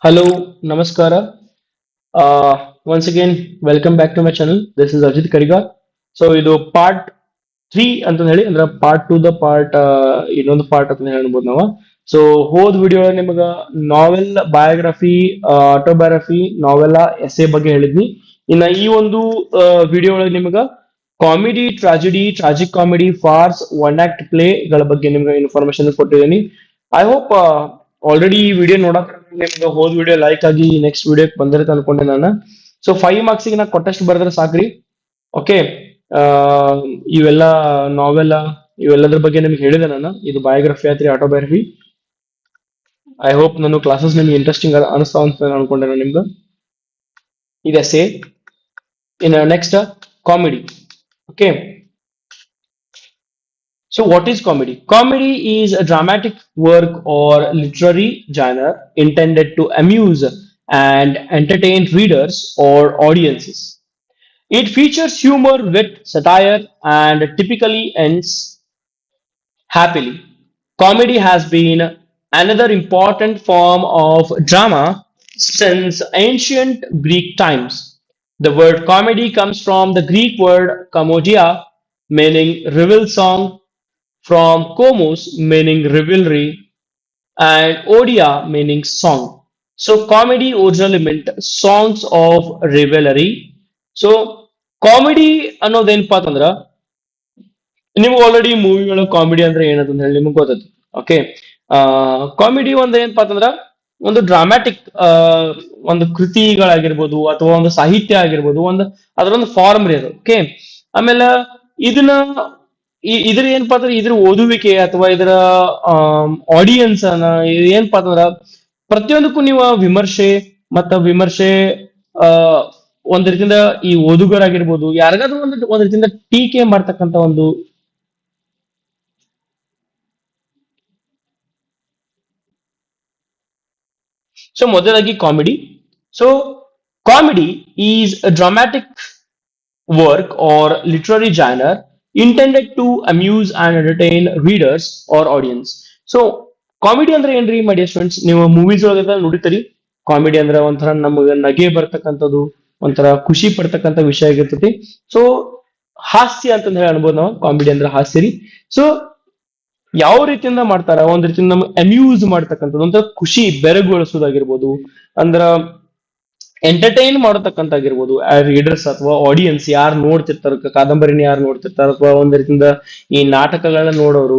Hello, Namaskara. Once again, welcome back to my channel. This is Ajit Kariga. So ಇದು part three ಅಂತ ಹೇಳಿ ಅಂದ್ರೆ part two the part ಇನ್ನೊಂದು part ಅಂತ ಹೇಳ್ಬೋದು ನಾವು. ಸೊ ಹೋದ್ ವಿಡಿಯೋ ನಿಮಗ ನಾವೆಲ್ ಬಯೋಗ್ರಫಿ, ಆಟೋಬಯೋಗ್ರಫಿ, ನಾವೆಲ್ಲ ಎಸ್ಸೆ ಬಗ್ಗೆ ಹೇಳಿದ್ನಿ. ಇನ್ನ ಈ ಒಂದು ವಿಡಿಯೋ ಒಳಗೆ ನಿಮಗ comedy, tragedy, tragic comedy, farce, one act play ಗಳ ಬಗ್ಗೆ ನಿಮ್ಗೆ ಇನ್ಫಾರ್ಮೇಶನ್ ಕೊಟ್ಟಿದ್ದೀನಿ. ಐ ಹೋಪ್ ಆಲ್ರೆಡಿ ಈ ವಿಡಿಯೋ ನೋಡಕ್ ನಿಮ್ಗೆ ಹೋದ್ ವಿಡಿಯೋ ಲೈಕ್ ಆಗಿ ನೆಕ್ಸ್ಟ್ ವಿಡಿಯೋಕ್ ಬಂದಿರುತ್ತೆ ಅನ್ಕೊಂಡೆ ನಾನು. ಸೊ 5 marks ನಾ ಕೊಟ್ಟಷ್ಟು ಬರೆದ್ರೆ ಸಾಕ್ರಿ. ಓಕೆ. ಆ ಇವೆಲ್ಲ ನಾವೆಲ್ಲ ಇವೆಲ್ಲದ್ರ ಬಗ್ಗೆ ನಿಮ್ಗೆ ಹೇಳಿದೆ ನಾನು. ಇದು ಬಯೋಗ್ರಫಿ ಆತ್ರಿ, ಆಟೋಬಯೋಗ್ರಫಿ. ಐ ಹೋಪ್ ನಾನು ಕ್ಲಾಸಸ್ ನಿಮ್ಗೆ ಇಂಟ್ರೆಸ್ಟಿಂಗ್ ಅನಿಸ್ತಾವ ಅಂತ ನಾನು ಅನ್ಕೊಂಡೆ ನಾನು ನಿಮ್ಗೆ. ಇದೆ say in next comedy. Okay. So, what is comedy? Comedy is a dramatic work or literary genre intended to amuse and entertain readers or audiences. It features humor, wit, satire, and typically ends happily. Comedy has been another important form of drama since ancient Greek times. The word comedy comes from the Greek word komodia, meaning revel song, from komos, meaning revelry, and odia, meaning song. So, comedy originally meant songs of revelry. So, comedy ಅನ್ನೋದೇನಪ್ಪಾ ಅಂತಂದ್ರ ನಿಮ್ಗೆ already ಮೂವಿಗಳ comedy ಅಂದ್ರೆ ಏನಂತ ಹೇಳಿ ನಿಮ್ಗೆ ಗೊತ್ತೈತಿ. Okay. Comedy ಒಂದ್ ಏನಪ್ಪಾ ಅಂತಂದ್ರ ಒಂದು ಡ್ರಾಮ್ಯಾಟಿಕ್ ಒಂದು ಕೃತಿಗಳಾಗಿರ್ಬೋದು ಅಥವಾ ಒಂದು ಸಾಹಿತ್ಯ ಆಗಿರ್ಬೋದು, ಒಂದು ಅದರೊಂದು ಫಾರ್ಮ್ ರೀ ಅದು. ಓಕೆ. ಆಮೇಲೆ ಇದನ್ನ ಇದ್ರ ಏನಪ್ಪಾ ಅಂದ್ರೆ ಇದ್ರ ಓದುವಿಕೆ ಅಥವಾ ಇದರ ಆಡಿಯನ್ಸ್ ಅನ್ನ ಏನಪ್ಪಾ ಅಂತಂದ್ರ ಪ್ರತಿಯೊಂದಕ್ಕೂ ನೀವು ವಿಮರ್ಶೆ ವಿಮರ್ಶೆ ಆ ಒಂದ್ ರೀತಿಯಿಂದ ಈ ಓದುಗರಾಗಿರ್ಬೋದು ಯಾರಿಗಾದ್ರೂ ಒಂದ್ ರೀತಿಯಿಂದ ಟೀಕೆ ಮಾಡ್ತಕ್ಕಂತ ಒಂದು. ಸೊ ಮೊದಲಾಗಿ comedy. So comedy is a dramatic work or literary genre intended to amuse and entertain readers or audience. So, comedy ಅಂದ್ರೆ ಏನ್ರಿ ಮೈ ಡಿಯರ್ ಸ್ಟೂಡೆಂಟ್ಸ್? ನೀವು ಮೂವೀಸ್ ಒಳಗೆಲ್ಲ ನೋಡಿತೀರಿ. ಕಾಮಿಡಿ ಅಂದ್ರೆ ಒಂಥರ ನಮಗೆ ನಗೆ ಬರ್ತಕ್ಕಂಥದ್ದು, ಒಂಥರ ಖುಷಿ ಪಡ್ತಕ್ಕಂಥ ವಿಷಯ ಆಗಿರ್ತೈತಿ. ಸೊ ಹಾಸ್ಯ ಅಂತ ಹೇಳಿ ಅನ್ಬೋದು ನಾವು. ಕಾಮಿಡಿ ಅಂದ್ರೆ ಹಾಸ್ಯ ರೀ. ಸೊ ಯಾವ ರೀತಿಯಿಂದ ಮಾಡ್ತಾರ? ಒಂದ್ ರೀತಿಯಿಂದ ನಮ್ಗೆ ಅಮ್ಯೂಸ್ ಮಾಡ್ತಕ್ಕಂಥದ್ದು, ಒಂಥರ ಖುಷಿ ಬೆರಗುಗೊಳಿಸೋದಾಗಿರ್ಬೋದು, ಅಂದ್ರ ಎಂಟರ್ಟೈನ್ ಮಾಡತಕ್ಕಂತಾಗಿರ್ಬೋದು ರೀಡರ್ಸ್ ಅಥವಾ ಆಡಿಯನ್ಸ್ ಯಾರು ನೋಡ್ತಿರ್ತಾರ, ಕಾದಂಬರಿನ ಯಾರು ನೋಡ್ತಿರ್ತಾರ ಅಥವಾ ಒಂದ್ ರೀತಿಯಿಂದ ಈ ನಾಟಕಗಳನ್ನ ನೋಡೋರು,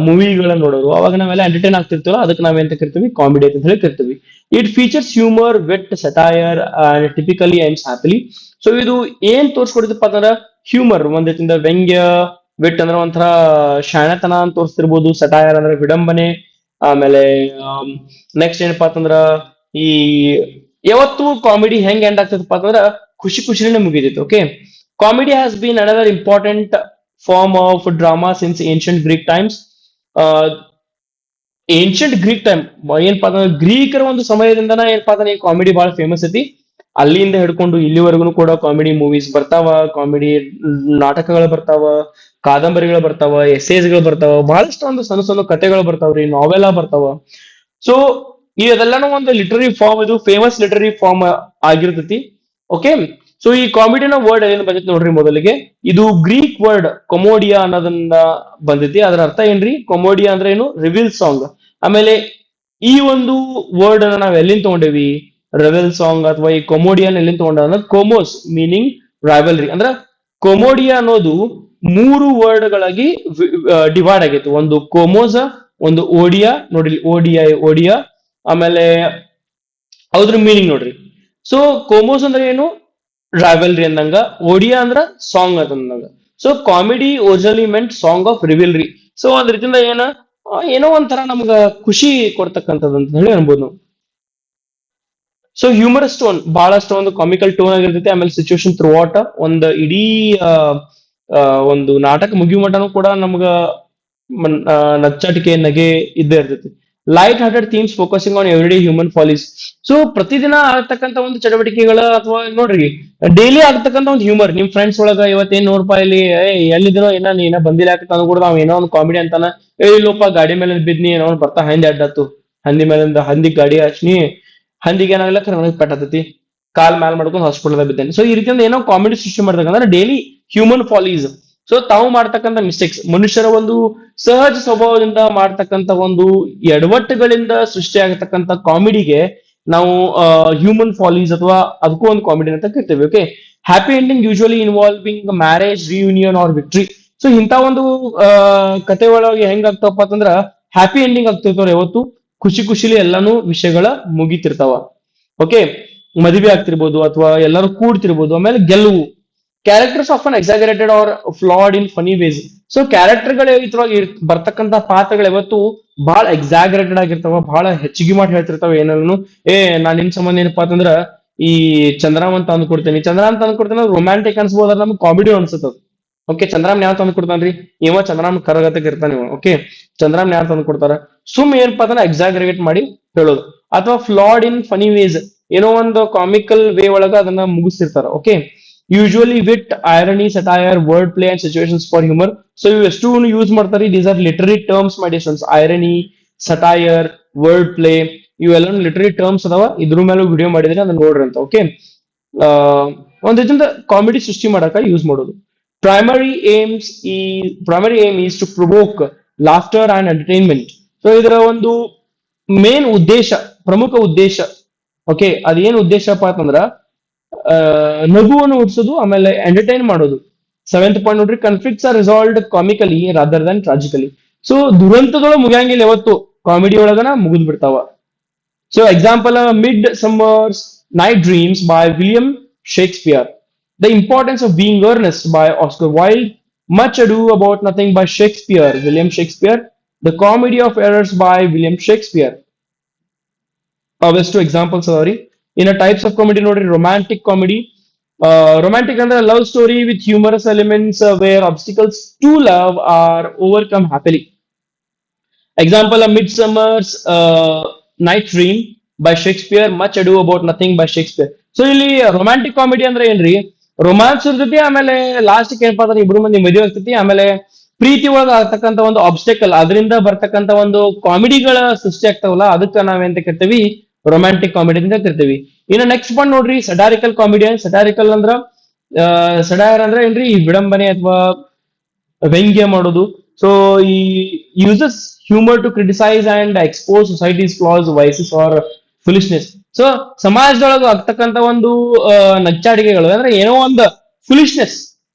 ಮೂವಿಗಳನ್ನ ನೋಡೋರು, ಅವಾಗ ನಾವೆಲ್ಲ ಎಂಟರ್ಟೈನ್ ಆಗ್ತಿರ್ತೀವಲ್ಲ, ಅದಕ್ಕೆ ನಾವೇಂತ ಕರಿತೀವಿ? ಕಾಮಿಡಿ ಅಂತ ಹೇಳಿ ಕರಿತೀವಿ. It features humour, wit, satire and typically ends happily. So ಇದು ಏನ್ ತೋರ್ಸ್ಕೊಡಿದಪ್ಪ ಅಂತಂದ್ರ ಹ್ಯೂಮರ್, ಒಂದ್ ರೀತಿಯಿಂದ ವ್ಯಂಗ್ಯ, ವಿಟ್ ಅಂದ್ರೆ ಒಂಥರ ಶಾಣತನ ಅಂತ ತೋರಿಸ್ತಿರ್ಬೋದು, ಸಟೈರ್ ಅಂದ್ರೆ ವಿಡಂಬನೆ. ಆಮೇಲೆ ನೆಕ್ಸ್ಟ್ ಏನಪ್ಪಾ ಅಂತಂದ್ರ ಈ ಯಾವತ್ತು ಕಾಮಿಡಿ ಹೆಂಗ್ ಎಂಡ್ ಆಗ್ತದಪ್ಪ ಅಂತಂದ್ರ ಖುಷಿ ಖುಷಿನೇ ಮುಗಿದೈತೆ. Okay. Comedy has been another important form of drama since ancient Greek times. Ancient Greek time ಏನಪ್ಪಾ ಅಂತಂದ್ರೆ ಗ್ರೀಕರ ಒಂದು ಸಮಯದಿಂದನ ಏನಪ್ಪಾ ಅಂದ್ರೆ ಈ ಕಾಮಿಡಿ ಬಹಳ ಫೇಮಸ್ ಐತಿ. ಅಲ್ಲಿಂದ ಹಿಡ್ಕೊಂಡು ಇಲ್ಲಿವರೆಗೂ ಕೂಡ ಕಾಮಿಡಿ ಮೂವೀಸ್ ಬರ್ತಾವ, ಕಾಮಿಡಿ ನಾಟಕಗಳು ಬರ್ತಾವ, ಕಾದಂಬರಿಗಳು ಬರ್ತಾವ, ಎಸ್ಸೇಸ್ಗಳು ಬರ್ತಾವ, ಬಹಳಷ್ಟು ಒಂದು ಸಣ್ಣ ಸಣ್ಣ ಕಥೆಗಳು ಬರ್ತಾವ್ರಿ, ನಾವೆಲ್ಲ ಬರ್ತಾವ. ಸೊ ಇದೆಲ್ಲಾನು ಒಂದು ಲಿಟರರಿ ಫಾರ್ಮ್, ಇದು ಫೇಮಸ್ ಲಿಟರರಿ ಫಾರ್ಮ್ ಆಗಿರ್ತೈತಿ. ಓಕೆ. ಸೊ ಈ ಕಾಮಿಡಿನ ವರ್ಡ್ ಏನ್ ಬಂದೈತಿ ನೋಡ್ರಿ ಮೊದಲಿಗೆ. ಇದು ಗ್ರೀಕ್ ವರ್ಡ್ ಕೊಮೋಡಿಯಾ ಅನ್ನೋದನ್ನ ಬಂದೈತಿ. ಅದರ ಅರ್ಥ ಏನ್ರಿ? ಕೊಮೋಡಿಯಾ ಅಂದ್ರೆ ಏನು? Reveal song. ಆಮೇಲೆ ಈ ಒಂದು ವರ್ಡ್ ಅನ್ನ ನಾವ್ ಎಲ್ಲಿಂದ ತಗೊಂಡೇವಿ? ರೆವೆಲ್ ಸಾಂಗ್ ಅಥವಾ ಈ ಕೊಮೋಡಿಯನ್ ಎಲ್ಲಿಂದ ತಗೊಂಡ ಅಂದ್ರೆ ಕೋಮೋಸ್, ಮೀನಿಂಗ್ ರೈವಲ್ರಿ. ಅಂದ್ರ ಕೊಮೋಡಿಯಾ ಅನ್ನೋದು 3 ವರ್ಡ್ಗಳಾಗಿ ಡಿವೈಡ್ ಆಗೈತಿ. ಒಂದು ಕೋಮೋಸ, ಒಂದು ಓಡಿಯಾ, ನೋಡಿ ಓಡಿಯಾ. ಆಮೇಲೆ ಅದ್ರ ಮೀನಿಂಗ್ ನೋಡ್ರಿ. ಸೊ ಕೋಮೋಸ್ ಅಂದ್ರೆ ಏನು? ರೈವಲ್ರಿ ಅಂದಂಗ. ಓಡಿಯಾ ಅಂದ್ರ ಸಾಂಗ್ ಅಂತಂದಂಗ. So comedy originally meant song of revelry. So ಒಂದ್ ರೀತಿಯಿಂದ ಏನೋ ಒಂಥರ ನಮ್ಗ ಖುಷಿ ಕೊಡ್ತಕ್ಕಂಥದ್ದು ಅಂತ ಹೇಳಿ ಅನ್ಬೋದು ನಾವು. ಸೊ ಹ್ಯೂಮರಸ್ ಟೋನ್, ಬಹಳಷ್ಟು ಒಂದು ಕಾಮಿಕಲ್ ಟೋನ್ ಆಗಿರ್ತೈತಿ. ಆಮೇಲೆ ಸಿಚುವೇಶನ್ ಥ್ರೂ ಔಟ್ ಒಂದು ಇಡೀ ಆ, ಆ, ಒಂದು ನಾಟಕ ಮುಗಿಯೋ ಮಟನೂ ಕೂಡ ನಮ್ಗ ನಚ್ಚಾಟಿಕೆ ನಗೆ ಇದ್ದೇ ಇರ್ತೈತಿ. Light hearted themes focusing on every day human follies. So ಪ್ರತಿದಿನ ಆಗ್ತಕ್ಕಂಥ ಒಂದು ಚಟುವಟಿಕೆಗಳ ಅಥವಾ ನೋಡ್ರಿ ಡೈಲಿ ಆಗ್ತಕ್ಕಂಥ ಒಂದು ಹ್ಯೂಮರ್. ನಿಮ್ ಫ್ರೆಂಡ್ಸ್ ಒಳಗ ಇವತ್ತೇನ್ ನೋಡ್ಪಾ ಇಲ್ಲಿ ಎಲ್ಲಿದಿನೋ ನೀನ ಬಂದಿಲ್ಲ ಯಾಕೆ ಕೂಡ ನಾವ್ ಏನೋ ಒಂದು ಕಾಮಿಡಿ ಅಂತಾನ. ಇಲ್ಲಪ್ಪ ಗಾಡಿ ಮೇಲೆ ಬಿದ್ನಿ ಏನೋ ಬರ್ತಾ ಹಂದಿ ಅಡ್ಡತ್ತು, ಹಂದಿ ಮೇಲಿಂದ ಹಂದಿ ಗಾಡಿ ಹಚ್ನಿ, ಹಂದಿಗೆ ಏನಾಗಲ್ಲ ನನಗೆ ಪೆಟ್ಟತೈತಿ, ಕಾಲ್ ಮ್ಯಾಲ್ ಮಾಡ್ಕೊಂಡು ಹಾಸ್ಪಿಟಲ್ ಬಿದ್ದೇನೆ. ಸೊ ಈ ರೀತಿಯಿಂದ ಏನೋ ಕಾಮಿಡಿ ಸೃಷ್ಟಿ ಮಾಡ್ತಕ್ಕಂದ್ರೆ ಡೈಲಿ ಹ್ಯೂಮನ್ ಫಾಲೀಸ್. ಸೊ ತಾವು ಮಾಡ್ತಕ್ಕಂಥ ಮಿಸ್ಟೇಕ್ಸ್, ಮನುಷ್ಯರ ಒಂದು ಸಹಜ ಸ್ವಭಾವದಿಂದ ಮಾಡ್ತಕ್ಕಂಥ ಒಂದು ಎಡವಟ್ಟುಗಳಿಂದ ಸೃಷ್ಟಿಯಾಗತಕ್ಕಂಥ ಕಾಮಿಡಿಗೆ ನಾವು ಹ್ಯೂಮನ್ ಫಾಲೀಸ್ ಅಥವಾ ಅದಕ್ಕೂ ಒಂದು ಕಾಮಿಡಿ ಅಂತ ಕರಿತೇವೆ. Okay, happy ending usually involving marriage, reunion or victory. So ಇಂಥ ಒಂದು ಕತೆ ಒಳಗೆ ಹೆಂಗ್ ಆಗ್ತವಪ್ಪ ಅಂತಂದ್ರ ಹ್ಯಾಪಿ ಎಂಡಿಂಗ್ ಆಗ್ತಿರ್ತಾವ ಯಾವತ್ತು, ಖುಷಿ ಖುಷಿಲಿ ಎಲ್ಲಾನು ವಿಷಯಗಳ ಮುಗಿತಿರ್ತಾವ. ಓಕೆ, ಮದುವೆ ಆಗ್ತಿರ್ಬೋದು ಅಥವಾ ಎಲ್ಲರೂ ಕೂಡ್ತಿರ್ಬೋದು. ಆಮೇಲೆ ಗೆಲುವು, characters often exaggerated or flawed in funny ways. So ಕ್ಯಾರೆಕ್ಟರ್ಗಳು ಇದ್ರೊಳಗೆ ಬರ್ತಕ್ಕಂಥ ಪಾತ್ರಗಳು ಯಾವತ್ತು ಬಹಳ ಎಕ್ಸಾಗರೇಟೆಡ್ ಆಗಿರ್ತಾವ, ಬಹಳ ಹೆಚ್ಚಿಗೆ ಮಾಡಿ ಹೇಳ್ತಿರ್ತಾವ. ಏನಾನು ನಾನ್ ನಿನ್ ಸಂಬಂಧ ಏನಪ್ಪಾ ಅಂತಂದ್ರ ಈ ಚಂದ್ರಾಮ್ ಅಂತ ಅಂದ್ಕೊಡ್ತೇನೆ, ಚಂದ್ರಾಮ್ ಅಂತ ಅಂದ್ಕೊಡ್ತೇನೆ, ರೊಮ್ಯಾಂಟಿಕ್ ಅನ್ಸ್ಬೋದ್ರ, ನಮ್ಗೆ ಕಾಮಿಡಿ ಅನ್ಸುತ್ತದ. ಓಕೆ, ಚಂದ್ರಾಮ್ ಯಾವ ತಂದು ಕೊಡ್ತಾನ್ರಿ, ಇವ ಚಂದ್ರಾಮ್ ಕರಗತಕ್ಕೆ ಇರ್ತಾನೆ ಇವ. ಓಕೆ, ಚಂದ್ರಾಮ್ ಯಾರು ತಂದು ಕೊಡ್ತಾರ, ಸುಮ್ ಏನಪ್ಪಾ ಅದನ್ನ ಎಕ್ಸಾಗರೇಟ್ ಮಾಡಿ ಹೇಳೋದು. ಅಥವಾ ಫ್ಲಾಡ್ ಇನ್ ಫನಿ ವೇಸ್, ಏನೋ ಒಂದು ಕಾಮಿಕಲ್ ವೇ ಒಳಗ ಅದನ್ನ ಮುಗಿಸ್ತಿರ್ತಾರ. Okay, usually wit, irony, satire, word play and situations for humour. So ಇವು ಎಷ್ಟು ಯೂಸ್ ಮಾಡ್ತಾರೆ, these are literary terms my distance. Irony, satire, word play, ಇವೆಲ್ಲ ಲಿಟರಿ ಟರ್ಮ್ಸ್ ಅದಾವ. ಇದ್ರ ಮೇಲೂ ವಿಡಿಯೋ ಮಾಡಿದ್ರೆ ಅದನ್ನ ನೋಡ್ರಿ ಅಂತ. ಓಕೆ, ಒಂದ್ ರೀತಿಯಿಂದ ಕಾಮಿಡಿ ಸೃಷ್ಟಿ ಮಾಡಕ ಯೂಸ್ ಮಾಡೋದು. primary aim is to provoke laughter and entertainment. So ಇದರ ಒಂದು ಮೇನ್ ಉದ್ದೇಶ, ಪ್ರಮುಖ ಉದ್ದೇಶ, ಓಕೆ, ಅದೇನು ಉದ್ದೇಶಪ್ಪ ಅಂತಂದ್ರ ನಗುವನ್ನು ಹುಟ್ಟಿಸೋದು, ಆಮೇಲೆ ಎಂಟರ್ಟೈನ್ ಮಾಡೋದು. 7th ಪಾಯಿಂಟ್ ನೋಡ್ರಿ, conflicts are resolved comically rather than tragically. So ದುರಂತಗಳು ಮುಗಿಯಂಗಿಲ್ಲ ಯಾವತ್ತು, ಕಾಮಿಡಿ ಒಳಗನ ಮುಗಿದ್ ಬಿಡ್ತಾವ. So example, mid summer's night dreams by William Shakespeare. The Importance of Being Earnest by Oscar Wilde. Much Ado About Nothing by Shakespeare, William Shakespeare. The Comedy of Errors by William Shakespeare. Obvious two examples, sorry. In a types of comedy, noted romantic comedy. Romantic and a love story with humorous elements where obstacles to love are overcome happily. Example, A Midsummer's Night Dream by Shakespeare. Much Ado About Nothing by Shakespeare. So ಇಲ್ಲಿ romantic comedy ಅಂದ್ರೆ ಏನ್ರಿ, romance ಇರ್ತೈತಿ, ಆಮೇಲೆ last ಏನಪ್ಪಾ ಅಂದ್ರೆ ಇಬ್ರು ಮಂದಿ ಮದುವೆ ಆಗ್ತೈತಿ, ಆಮೇಲೆ ಪ್ರೀತಿ ಒಳಗ ಆಗ್ತಕ್ಕಂಥ ಒಂದು ಆಬ್ಸ್ಟೆಕಲ್, ಅದರಿಂದ ಬರ್ತಕ್ಕಂಥ ಒಂದು ಕಾಮಿಡಿಗಳ ಸೃಷ್ಟಿ ಆಗ್ತಾವಲ್ಲ, ಅದಕ್ಕೆ ನಾವೇಂತ ಕರಿತೀವಿ, ರೊಮ್ಯಾಂಟಿಕ್ ಕಾಮಿಡಿ ಅಂತ ಕರಿತೀವಿ. ಇನ್ನು ನೆಕ್ಸ್ಟ್ ಪಾಯಿಂಟ್ ನೋಡ್ರಿ, ಸಟಾರಿಕಲ್ ಕಾಮಿಡಿ. ಸಟಾರಿಕಲ್ ಅಂದ್ರ ಸಡಾಯರ್ ಅಂದ್ರೆ ಏನ್ರಿ, ಈ ವಿಡಂಬನೆ ಅಥವಾ ವ್ಯಂಗ್ಯ ಮಾಡೋದು. ಸೊ ಈ uses humour to criticise and expose society's flaws, vices or foolishness. So ಸಮಾಜದೊಳಗ ಆಗ್ತಕ್ಕಂಥ ಒಂದು ನಚ್ಚಾಡಿಕೆಗಳು ಅಂದ್ರೆ ಏನೋ ಒಂದು ಫುಲಿಶ್ನೆಸ್,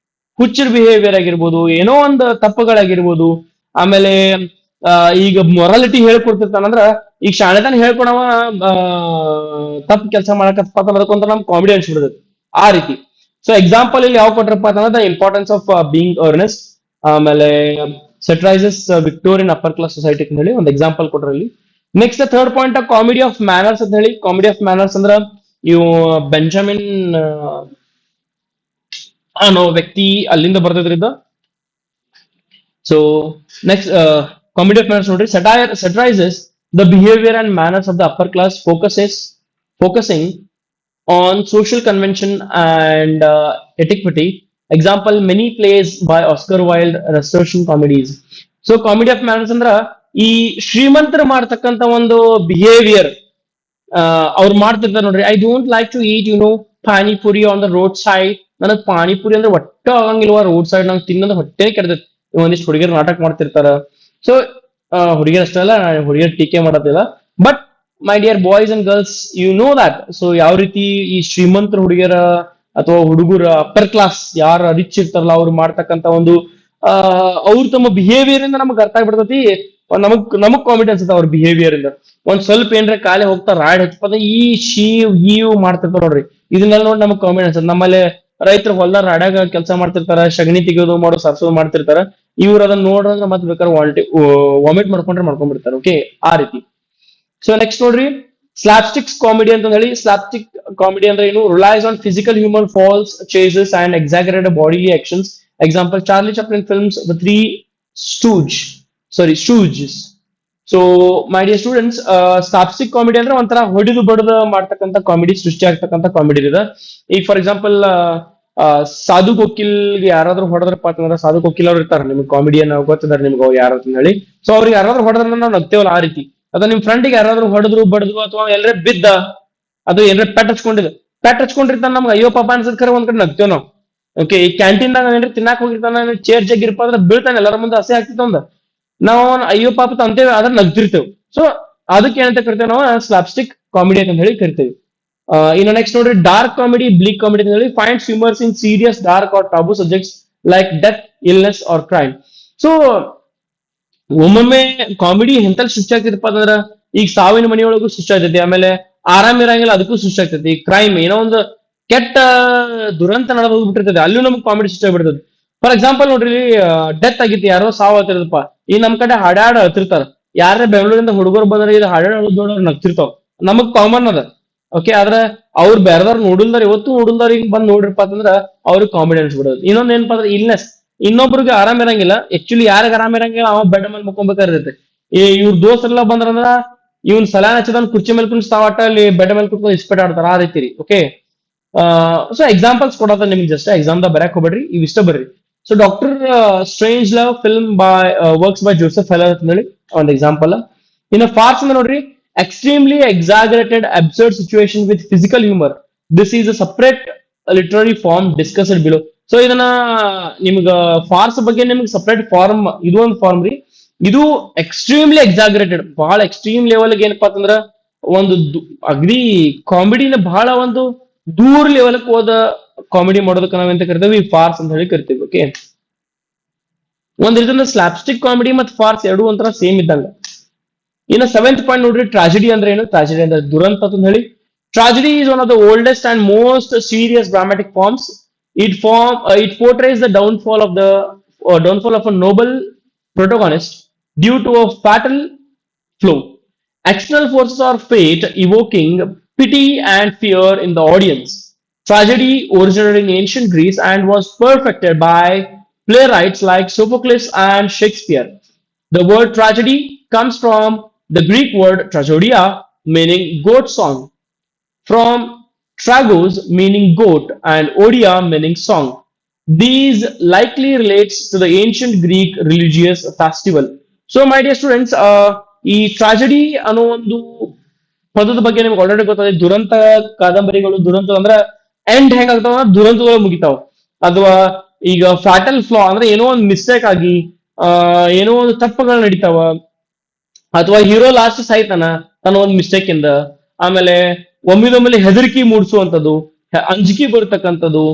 ಹುಚ್ಚರ್ ಬಿಹೇವಿಯರ್ ಆಗಿರ್ಬೋದು, ಏನೋ ಒಂದು ತಪ್ಪುಗಳಾಗಿರ್ಬೋದು. ಆಮೇಲೆ ಈಗ ಮೊರಾಲಿಟಿ ಹೇಳ್ಕೊಡ್ತಿರ್ತಾನಂದ್ರ, ಈಗ ಶಾಣೆತನ ಹೇಳ್ಕೊಡವ ತಪ್ಪು ಕೆಲಸ ಮಾಡಕಪ್ಪ ಅದಕ್ಕೊಂತ ನಮ್ ಕಾಮಿಡಿ ಅನ್ಸ್ಬಿಡ್ತೈತಿ ಆ ರೀತಿ. ಸೊ ಎಕ್ಸಾಂಪಲ್ ಇಲ್ಲಿ ಯಾವ ಕೊಟ್ರಪ್ಪ ಅಂತಂದ್ರೆ, the importance of being earnest, ಆಮೇಲೆ satirises Victorian upper class society ಅಂತ ಹೇಳಿ ಒಂದು ಎಕ್ಸಾಂಪಲ್ ಕೊಟ್ರಲ್ಲಿ. Next third point, comedy of manners ಅಂತ ಹೇಳಿ. ಕಾಮಿಡಿ ಆಫ್ ಮ್ಯಾನರ್ಸ್ ಅಂದ್ರ ಇವು ಬೆಂಜಮಿನ್ ಅನ್ನೋ ವ್ಯಕ್ತಿ ಅಲ್ಲಿಂದ ಬರ್ತಿದ್ರಿದ್ದ. So next comedy of manners ನೋಡ್ರಿ, satirises the behaviour and manners of the upper class, focusing on social convention and etiquette. Example, many plays by Oscar Wilde, restoration comedies. So comedy of manners ಅಂದ್ರ ಈ ಶ್ರೀಮಂತರು ಮಾಡ್ತಕ್ಕಂಥ ಒಂದು behaviour ಅವ್ರು ಮಾಡ್ತಿರ್ತಾರೆ ನೋಡ್ರಿ. I don't like to eat panipuri on the road side. ನನಗ್ ಪಾನಿಪುರಿ ಅಂದ್ರೆ ಹೊಟ್ಟೆ ಆಗಂಗಿಲ್ವಾ ರೋಡ್ ಸೈಡ್, ನಂಗೆ ತಿನ್ನೋದು ಹೊಟ್ಟೆ ಕೆಡ್ತೈತಿ. ಒಂದಿಷ್ಟು ಹುಡುಗಿಯರು ನಾಟಕ ಮಾಡ್ತಿರ್ತಾರ. ಸೊ ಹುಡುಗಿಯರ್ ಅಷ್ಟೇ ಅಲ್ಲ, ಹುಡುಗಿಯರ್ ಟೀಕೆ ಮಾಡೋದಿಲ್ಲ, but my dear boys and girls, you know that. So ಯಾವ ರೀತಿ ಈ ಶ್ರೀಮಂತರ ಹುಡುಗಿಯರ ಅಥವಾ ಹುಡುಗರ ಅಪ್ಪರ್ ಕ್ಲಾಸ್ ಯಾರು ರಿಚ್ ಇರ್ತಾರಲ್ಲ, ಅವ್ರು ಮಾಡ್ತಕ್ಕಂಥ ಒಂದು ಅವ್ರು ತಮ್ಮ ಬಿಹೇವಿಯರ್ ಇಂದ ನಮಗ್ ಅರ್ಥ ಆಗ್ಬಿಡ್ತೈತಿ. ನಮಗ್ ಕಾಮಿಡಿ ಅನ್ಸುತ್ತೆ ಅವ್ರ ಬಿಹೇವಿಯರ್ ಇಂದ. ಒಂದ್ ಸ್ವಲ್ಪ ಏನ್ರ ಕಾಲೇ ಹೋಗ್ತಾರ, ರಾಡ್ ಹಚ್ಪದ ಈ ಶೀವ್ ಮಾಡ್ತಿರ್ತಾರ ನೋಡ್ರಿ, ಇದನ್ನೆಲ್ಲ ನೋಡಿ ನಮಗ್ ಕಾಮಿಡಿ ಅನ್ಸುತ್ತೆ. ನಮ್ಮಲ್ಲಿ ರೈತರು ಹೊಲ್ದಾರ ರಾಡ್ಯಾಗ ಕೆಲಸ ಮಾಡ್ತಿರ್ತಾರ, ಸಗಣಿ ತೆಗೆಯೋದು ಮಾಡೋ ಸರ್ಸೋದು ಮಾಡ್ತಿರ್ತಾರ. ಇವ್ರು ಅದನ್ನ ನೋಡ್ರಂದ್ರೆ ಮತ್ತೆ ಬೇಕಾದ್ರೆ ವಾಮಿಟ್ ಮಾಡ್ಕೊಂಡ್ರೆ ಮಾಡ್ಕೊಂಡ್ಬಿಡ್ತಾರೆ. ಓಕೆ, ಆ ರೀತಿ. ಸೊ ನೆಕ್ಸ್ಟ್ ನೋಡ್ರಿ, ಸ್ಲಾಪ್ಸ್ಟಿಕ್ಸ್ ಕಾಮಿಡಿ ಅಂತ ಹೇಳಿ. ಸ್ಲಾಪ್ಸ್ಟಿಕ್ ಕಾಮಿಡಿ ಅಂದ್ರೆ ಏನು, relies on physical humour falls, chases and exaggerated bodily actions. Example, Charlie Chaplin films, the Three Stooges. So my dear students, slapstick comedy ಅಂದ್ರೆ ಒಂಥರ ಹೊಡಿದು ಬಡದು ಮಾಡ್ತಕ್ಕಂಥ ಕಾಮಿಡಿ, ಸೃಷ್ಟಿ ಆಗ್ತಕ್ಕಂಥ ಕಾಮಿಡಿ ಇದೆ. ಈಗ ಫಾರ್ ಎಕ್ಸಾಂಪಲ್, ಸಾಧು ಕೋಕಿಲ್ಗೆ ಯಾರಾದ್ರೂ ಹೊಡೆದ್ರಪ್ಪ ಅಂತಂದ್ರೆ, ಸಾಧು ಕೋಕಿಲ್ ಅವ್ರು ಇರ್ತಾರೆ, ನಿಮ್ಗೆ ಕಾಮಿಡಿಯನ್ ಗೊತ್ತಿದ್ದಾರೆ ನಿಮ್ಗೆ ಯಾರು ಅಂತ ಹೇಳಿ. ಸೊ ಅವ್ರಿಗೆ ಯಾರಾದ್ರೂ ಹೊಡೆದ್ರೆ ನಾವು ನಗ್ತೇವಲ್ಲ, ಆ ರೀತಿ. ಅಥವಾ ನಿಮ್ ಫ್ರೆಂಡಿಗೆ ಯಾರಾದ್ರೂ ಹೊಡೆದ್ರು ಬಡದ್ರು ಅಥವಾ ಎಲ್ಲರೇ ಬಿದ್ದ ಅಥವಾ ಏನಾರ ಪೆಟ್ ಹಚ್ಕೊಂಡಿರ್ತಾನ, ನಮ್ಗೆ ಅಯ್ಯೋ ಪಾಪ ಅನ್ಸದ್ ಖರೆ ಒಂದ್ ಕಡೆ ನಗ್ತೇವ್ ನಾವು. ಓಕೆ, ಈ ಕ್ಯಾಂಟೀನ್ದಾಗ ಏನ್ರಿ ತಿನ್ನಾಕ್ ಹೋಗಿರ್ತಾನ, ಚೇರ್ ಜಗ್ಗಿರಪ್ಪ ಅಂದ್ರೆ ಬೀಳ್ತಾನೆ, ಎಲ್ಲರ ಮುಂದೆ ಹಸೆ ಆಗ್ತಿತ್ತು ಒಂದ್, ನಾವು ಅವ್ನ ಅಯ್ಯೋ ಪಾಪ ಅಂತೇವೆ, ಅದ್ರ ನಗ್ತಿರ್ತೇವೆ. ಸೊ ಅದಕ್ಕೆ ಏನಂತ ಕರಿತೇವೆ ನಾವು, ಸ್ಲಾಪ್ಸ್ಟಿಕ್ ಕಾಮಿಡಿ ಅಂತ ಹೇಳಿ ಕರಿತೇವೆ. ಇನ್ನು ನೆಕ್ಸ್ಟ್ ನೋಡ್ರಿ, ಡಾರ್ಕ್ ಕಾಮಿಡಿ, ಬ್ಲೀಕ್ ಕಾಮಿಡಿ ಅಂತ ಹೇಳಿ finds humours in serious, dark or taboo subjects like death, illness or crime. So ಒಮ್ಮೊಮ್ಮೆ ಕಾಮಿಡಿ ಎಂತಲ್ಲಿ ಸೃಷ್ಟಿ ಆಗ್ತಿದಪ್ಪ ಅಂತಂದ್ರ, ಈಗ ಸಾವಿನ ಮನೆಯೊಳಗೂ ಸೃಷ್ಟಿ ಆಗ್ತೈತಿ, ಆಮೇಲೆ ಆರಾಮ್ ಇರಂಗಿಲ್ಲ ಅದಕ್ಕೂ ಸೃಷ್ಟಿ ಆಗ್ತೈತಿ, ಕ್ರೈಮ್ ಏನೋ ಒಂದು ಕೆಟ್ಟ ದುರಂತ ನಡೆದು ಹೋಗ್ಬಿಟ್ಟಿರ್ತದೆ, ಅಲ್ಲೂ ನಮ್ಗೆ ಕಾಮಿಡಿ ಸೃಷ್ಟಿ ಆಗ್ಬಿಡ್ತದೆ. ಫಾರ್ ಎಕ್ಸಾಂಪಲ್ ನೋಡ್ರಿ, ಡೆತ್ ಆಗಿತ್ತು, ಯಾರೋ ಸಾವು ಆಗ್ತಿರದಪ್ಪ, ಈ ನಮ್ ಕಡೆ ಹಾಡಾಡ ಅಳ್ತಿರ್ತಾರ, ಯಾರೇ ಬೆಂಗಳೂರಿಂದ ಹುಡುಗರು ಬಂದ್ರೆ ಇದು ಹಾಡಾಡ ನೋಡೋರು ನಗ್ತಿರ್ತಾವ, ನಮಗ್ ಕಾಮನ್ ಅದ. ಓಕೆ, ಆದ್ರೆ ಅವ್ರು ಬೇರೆದವ್ರು ನೋಡಿಲ್ದಾರ, ಇವತ್ತು ನೋಡಿಲ್ದಾರ ಹಿಂಗ್ ಬಂದ್ ನೋಡ್ರಿಪ್ಪ ಅಂತಂದ್ರ ಅವ್ರಿಗೆ ಕಾಮಿಡಿ ಅನ್ಸ್ಬಿಡೋದು. ಇನ್ನೊಂದ್ ಏನಪ್ಪಾ ಅಂದ್ರೆ ಇಲ್ನೆಸ್, ಇನ್ನೊಬ್ರಿಗೆ ಆರಾಮ್ ಇರಂಗಿಲ್ಲ, ಆಕ್ಚುಲಿ ಯಾರಿಗ ಆರಾಮ್ ಇರಂಗಿಲ್ಲ ಅವ ಬೆಡ್ ಮೇಲೆ ಮುಕ್ಕೊಂಬೇಕಾಗಿರ್ತೈತೆ. ಇವ್ರ ದೋಸ್ತರೆಲ್ಲ ಬಂದ್ರಂದ್ರ ಇವ್ನ್ ಸಲಾನ್ ಹಚ್ಚದನ್ ಕುರ್ಚಿ ಮೇಲೆ ಕುಣಿಸ್ತಾವ, ಅಟ್ಟ ಅಲ್ಲಿ ಬೆಡ್ ಮೇಲೆ ಕುತ್ಕೊಂಡು ಇಸ್ಪೆಟ್ ಆಡ್ತಾರ, ಆ ರೀತಿ ರೀ. ಓಕೆ, ಸೊ ಎಕ್ಸಾಂಪಲ್ಸ್ ಕೊಡೋದ ನಿಮ್ಗೆ, ಜಸ್ಟ್ ಎಕ್ಸಾಮ್ ದ ಬರಕ್ ಹೋಗ್ಬೇಡ್ರಿ, ಇವ್ ಇಷ್ಟ ಬರ್ರಿ. So doctor Strangelove film by works by Joseph Heller ಅಂತ ಹೇಳಿ ಒಂದ್ ಎಕ್ಸಾಂಪಲ್. ಇನ್ನು ಫಾರ್ಸ್ ಅಂದ್ರೆ ನೋಡ್ರಿ, extremely exaggerated absurd situation with physical humour. This is a separate literary form discussed below. So ಇದನ್ನ ನಿಮ್ಗ ಫಾರ್ಸ್ ಬಗ್ಗೆ ನಿಮ್ಗೆ ಸಪರೇಟ್ ಫಾರ್ಮ್, ಇದು ಒಂದು ಫಾರ್ಮ್ ರೀ. ಇದು ಎಕ್ಸ್ಟ್ರೀಮ್ಲಿ ಎಕ್ಸಾಗರೇಟೆಡ್, ಬಹಳ ಎಕ್ಸ್ಟ್ರೀಮ್ ಲೆವೆಲ್ ಏನಪ್ಪಾ ಅಂತಂದ್ರ ಒಂದು ಅಗದಿ ಕಾಮಿಡಿನ ಬಹಳ ಒಂದು ದೂರ ಲೆವೆಲ್ಕ್ ಹೋದ ಕಾಮಿಡಿ ಮಾಡೋದಕ್ಕೆ ನಾವೆಂತ ಕರಿತೇವೆ, ಈ ಫಾರ್ಸ್ ಅಂತ ಹೇಳಿ ಕರಿತೇವೆ. ಓಕೆ, ಒಂದ್ ರೀತಿಯಿಂದ ಸ್ಲಾಪ್ಸ್ಟಿಕ್ ಕಾಮಿಡಿ ಮತ್ತು ಫಾರ್ಸ್ ಎರಡು ಒಂಥರ ಸೇಮ್ ಇದ್ದಂಗ. ಇನ್ನು ಸೆವೆಂತ್ ಪಾಯಿಂಟ್ ನೋಡ್ರಿ, ಟ್ರಾಜಿಡಿ ಅಂದ್ರೆ ಏನು? ಟ್ರಾಜಿಡಿ ಅಂದ್ರೆ ದುರಂತ ಅಂತ ಹೇಳಿ. Tragedy is one of the oldest and most serious dramatic forms. It portrays the downfall of a noble protagonist due to a fatal flaw. External forces or fate evoking pity and fear in the audience. Tragedy originated in ancient Greece and was perfected by playwrights like Sophocles and Shakespeare. The word tragedy comes from the Greek word tragedia, meaning goat song, from tragos meaning goat and odia meaning song. These likely relates to the ancient Greek religious festival. So my dear students, ಈ tragedy ಅನ್ನೋ ಒಂದು ಪದದ ಬಗ್ಗೆ ನಿಮ್ಗೆ already ಗೊತ್ತದೆ. ದುರಂತ ಕಾದಂಬರಿಗಳು, ದುರಂತ ಅಂದ್ರೆ ಎಂಡ್ ಹೆಂಗಾಗ್ತಾವ, ದುರಂತಗಳು ಮುಗಿತಾವ. ಅಥವಾ ಈಗ ಫ್ಯಾಟಲ್ ಫ್ಲಾ ಅಂದ್ರೆ ಏನೋ ಒಂದು ಮಿಸ್ಟೇಕ್ ಆಗಿ ಏನೋ ಒಂದು ತಪ್ಪುಗಳು ನಡೀತಾವ, ಅಥವಾ ಹೀರೋ ಲಾಸ್ಟ್ ಸಾಯ್ತಾನ ತನ್ನ ಒಂದು ಮಿಸ್ಟೇಕ್ ಇಂದ. ಆಮೇಲೆ ಒಮ್ಮಿದೊಮ್ಮೆಲೆ ಹೆದರಿಕೆ ಮೂಡಿಸುವಂಥದ್ದು, ಅಂಜಿಕೆ ಬರ್ತಕ್ಕಂಥದ್ದು,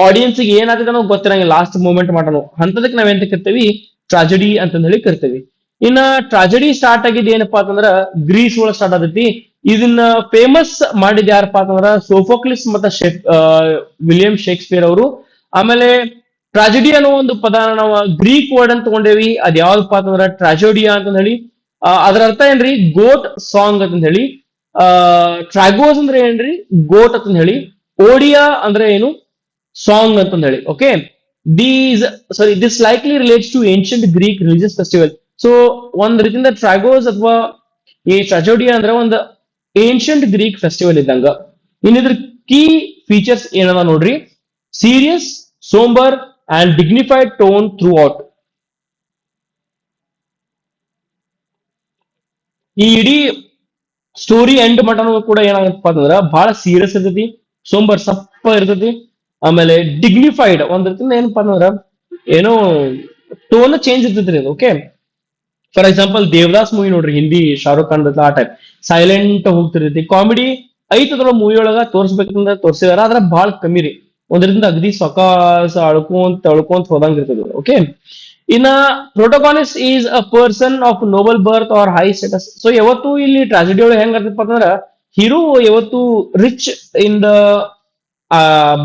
ಆಡಿಯನ್ಸ್ ಗೆ ಏನಾಗುತ್ತೆ ಅನ್ನೋ ಗೊತ್ತಿರಂಗಿಲ್ಲ, ಲಾಸ್ಟ್ ಮೂಮೆಂಟ್ ಮಾಡೋಣ ಅಂತದಕ್ಕೆ ನಾವೆಂತ ಕರಿತೇವಿ, ಟ್ರಾಜಿಡಿ ಅಂತ ಹೇಳಿ ಕರಿತೇವಿ. ಇನ್ನ ಟ್ರಾಜಿಡಿ ಸ್ಟಾರ್ಟ್ ಆಗಿದ್ದು ಏನಪ್ಪಾ ಅಂತಂದ್ರ ಗ್ರೀಸ್ ಒಳಗೆ ಸ್ಟಾರ್ಟ್ ಆಗೈತಿ. ಇದನ್ನ ಫೇಮಸ್ ಮಾಡಿದ ಯಾರಪ್ಪಾ ಅಂತಂದ್ರ ಸೋಫೋಕ್ಲಿಸ್ ಮತ್ತೆ ವಿಲಿಯಂ ಶೇಕ್ಸ್ಪಿಯರ್ ಅವರು. ಆಮೇಲೆ ಟ್ರಾಜಿಡಿ ಅನ್ನೋ ಒಂದು ಪದ ನಾವು ಗ್ರೀಕ್ ವರ್ಡ್ ಅಂತ ತಗೊಂಡೇವಿ, ಅದ್ ಯಾವ್ದಪ್ಪ ಅಂತಂದ್ರ ಟ್ರಾಜೋಡಿಯಾ ಅಂತ ಹೇಳಿ. ಅದ್ರ ಅರ್ಥ ಏನ್ರಿ, ಗೋಟ್ ಸಾಂಗ್ ಅಂತ ಹೇಳಿ. ಟ್ರಾಗೋಸ್ ಅಂದ್ರೆ ಏನ್ರಿ, ಗೋಟ್ ಅಂತ ಹೇಳಿ. ಓಡಿಯಾ ಅಂದ್ರೆ ಏನು, ಸಾಂಗ್ ಅಂತ ಹೇಳಿ. Okay, this likely relates to ancient Greek religious festival. So ಒಂದ್ ರೀತಿಯಿಂದ ಟ್ರಾಗೋಸ್ ಅಥವಾ ಈ ಟ್ರಾಜೋಡಿಯಾ ಅಂದ್ರೆ ಒಂದು ಏನ್ಷಿಯಂಟ್ ಗ್ರೀಕ್ ಫೆಸ್ಟಿವಲ್ ಇದ್ದಂಗ. ಇನ್ನಿದ್ರ ಕೀ ಫೀಚರ್ಸ್ ಏನದ ನೋಡ್ರಿ, serious, sombre and dignified tone throughout. ಈ ಇಡೀ ಸ್ಟೋರಿ ಎಂಡ್ ಮಟನು ಕೂಡ ಏನಾಗತ್ತಪ್ಪ ಅಂತಂದ್ರ ಬಹಳ ಸೀರಿಯಸ್ ಇರ್ತೈತಿ, ಸೋಂಬರ್ ಸಪ್ಪ ಇರ್ತೈತಿ, ಆಮೇಲೆ ಡಿಗ್ನಿಫೈಡ್ ಒಂದ್ ರೀತಿಯಿಂದ ಏನಪ್ಪಾ ಅಂತಂದ್ರ ಏನೋ ಟೋನ್ ಚೇಂಜ್ ಇರ್ತೈತ್ರಿ ಅದು. Okay, for example Devdas movie ನೋಡ್ರಿ, ಹಿಂದಿ ಶಾರುಖ್ ಖಾನ್ ಆ ಟೈಪ್ ಸೈಲೆಂಟ್ ಹೋಗ್ತಿರ್ತೈತಿ. ಕಾಮಿಡಿ ಐತದ್ರ ಮೂವಿ ಒಳಗ ತೋರ್ಸ್ಬೇಕಂದ್ರೆ ತೋರ್ಸಿದಾರ, ಆದ್ರ ಬಹಳ ಕಮ್ಮಿ ರೀ. ಒಂದ್ರಿಂದ ಅಗದಿ ಸೊಕಾಸ ಅಳ್ಕೊಂತ ಹೋದಂಗ ಇರ್ತದೆ. ಓಕೆ, ಇನ್ನ protagonist is a person of noble birth or high status. So ಯಾವತ್ತು ಇಲ್ಲಿ ಟ್ರಾಜಿಡಿ ಒಳಗೆ ಹೆಂಗ್ ಆಗ್ತಪ್ಪ ಅಂತಂದ್ರ ಹೀರೋ ಯಾವತ್ತು ರಿಚ್ ಇಂದ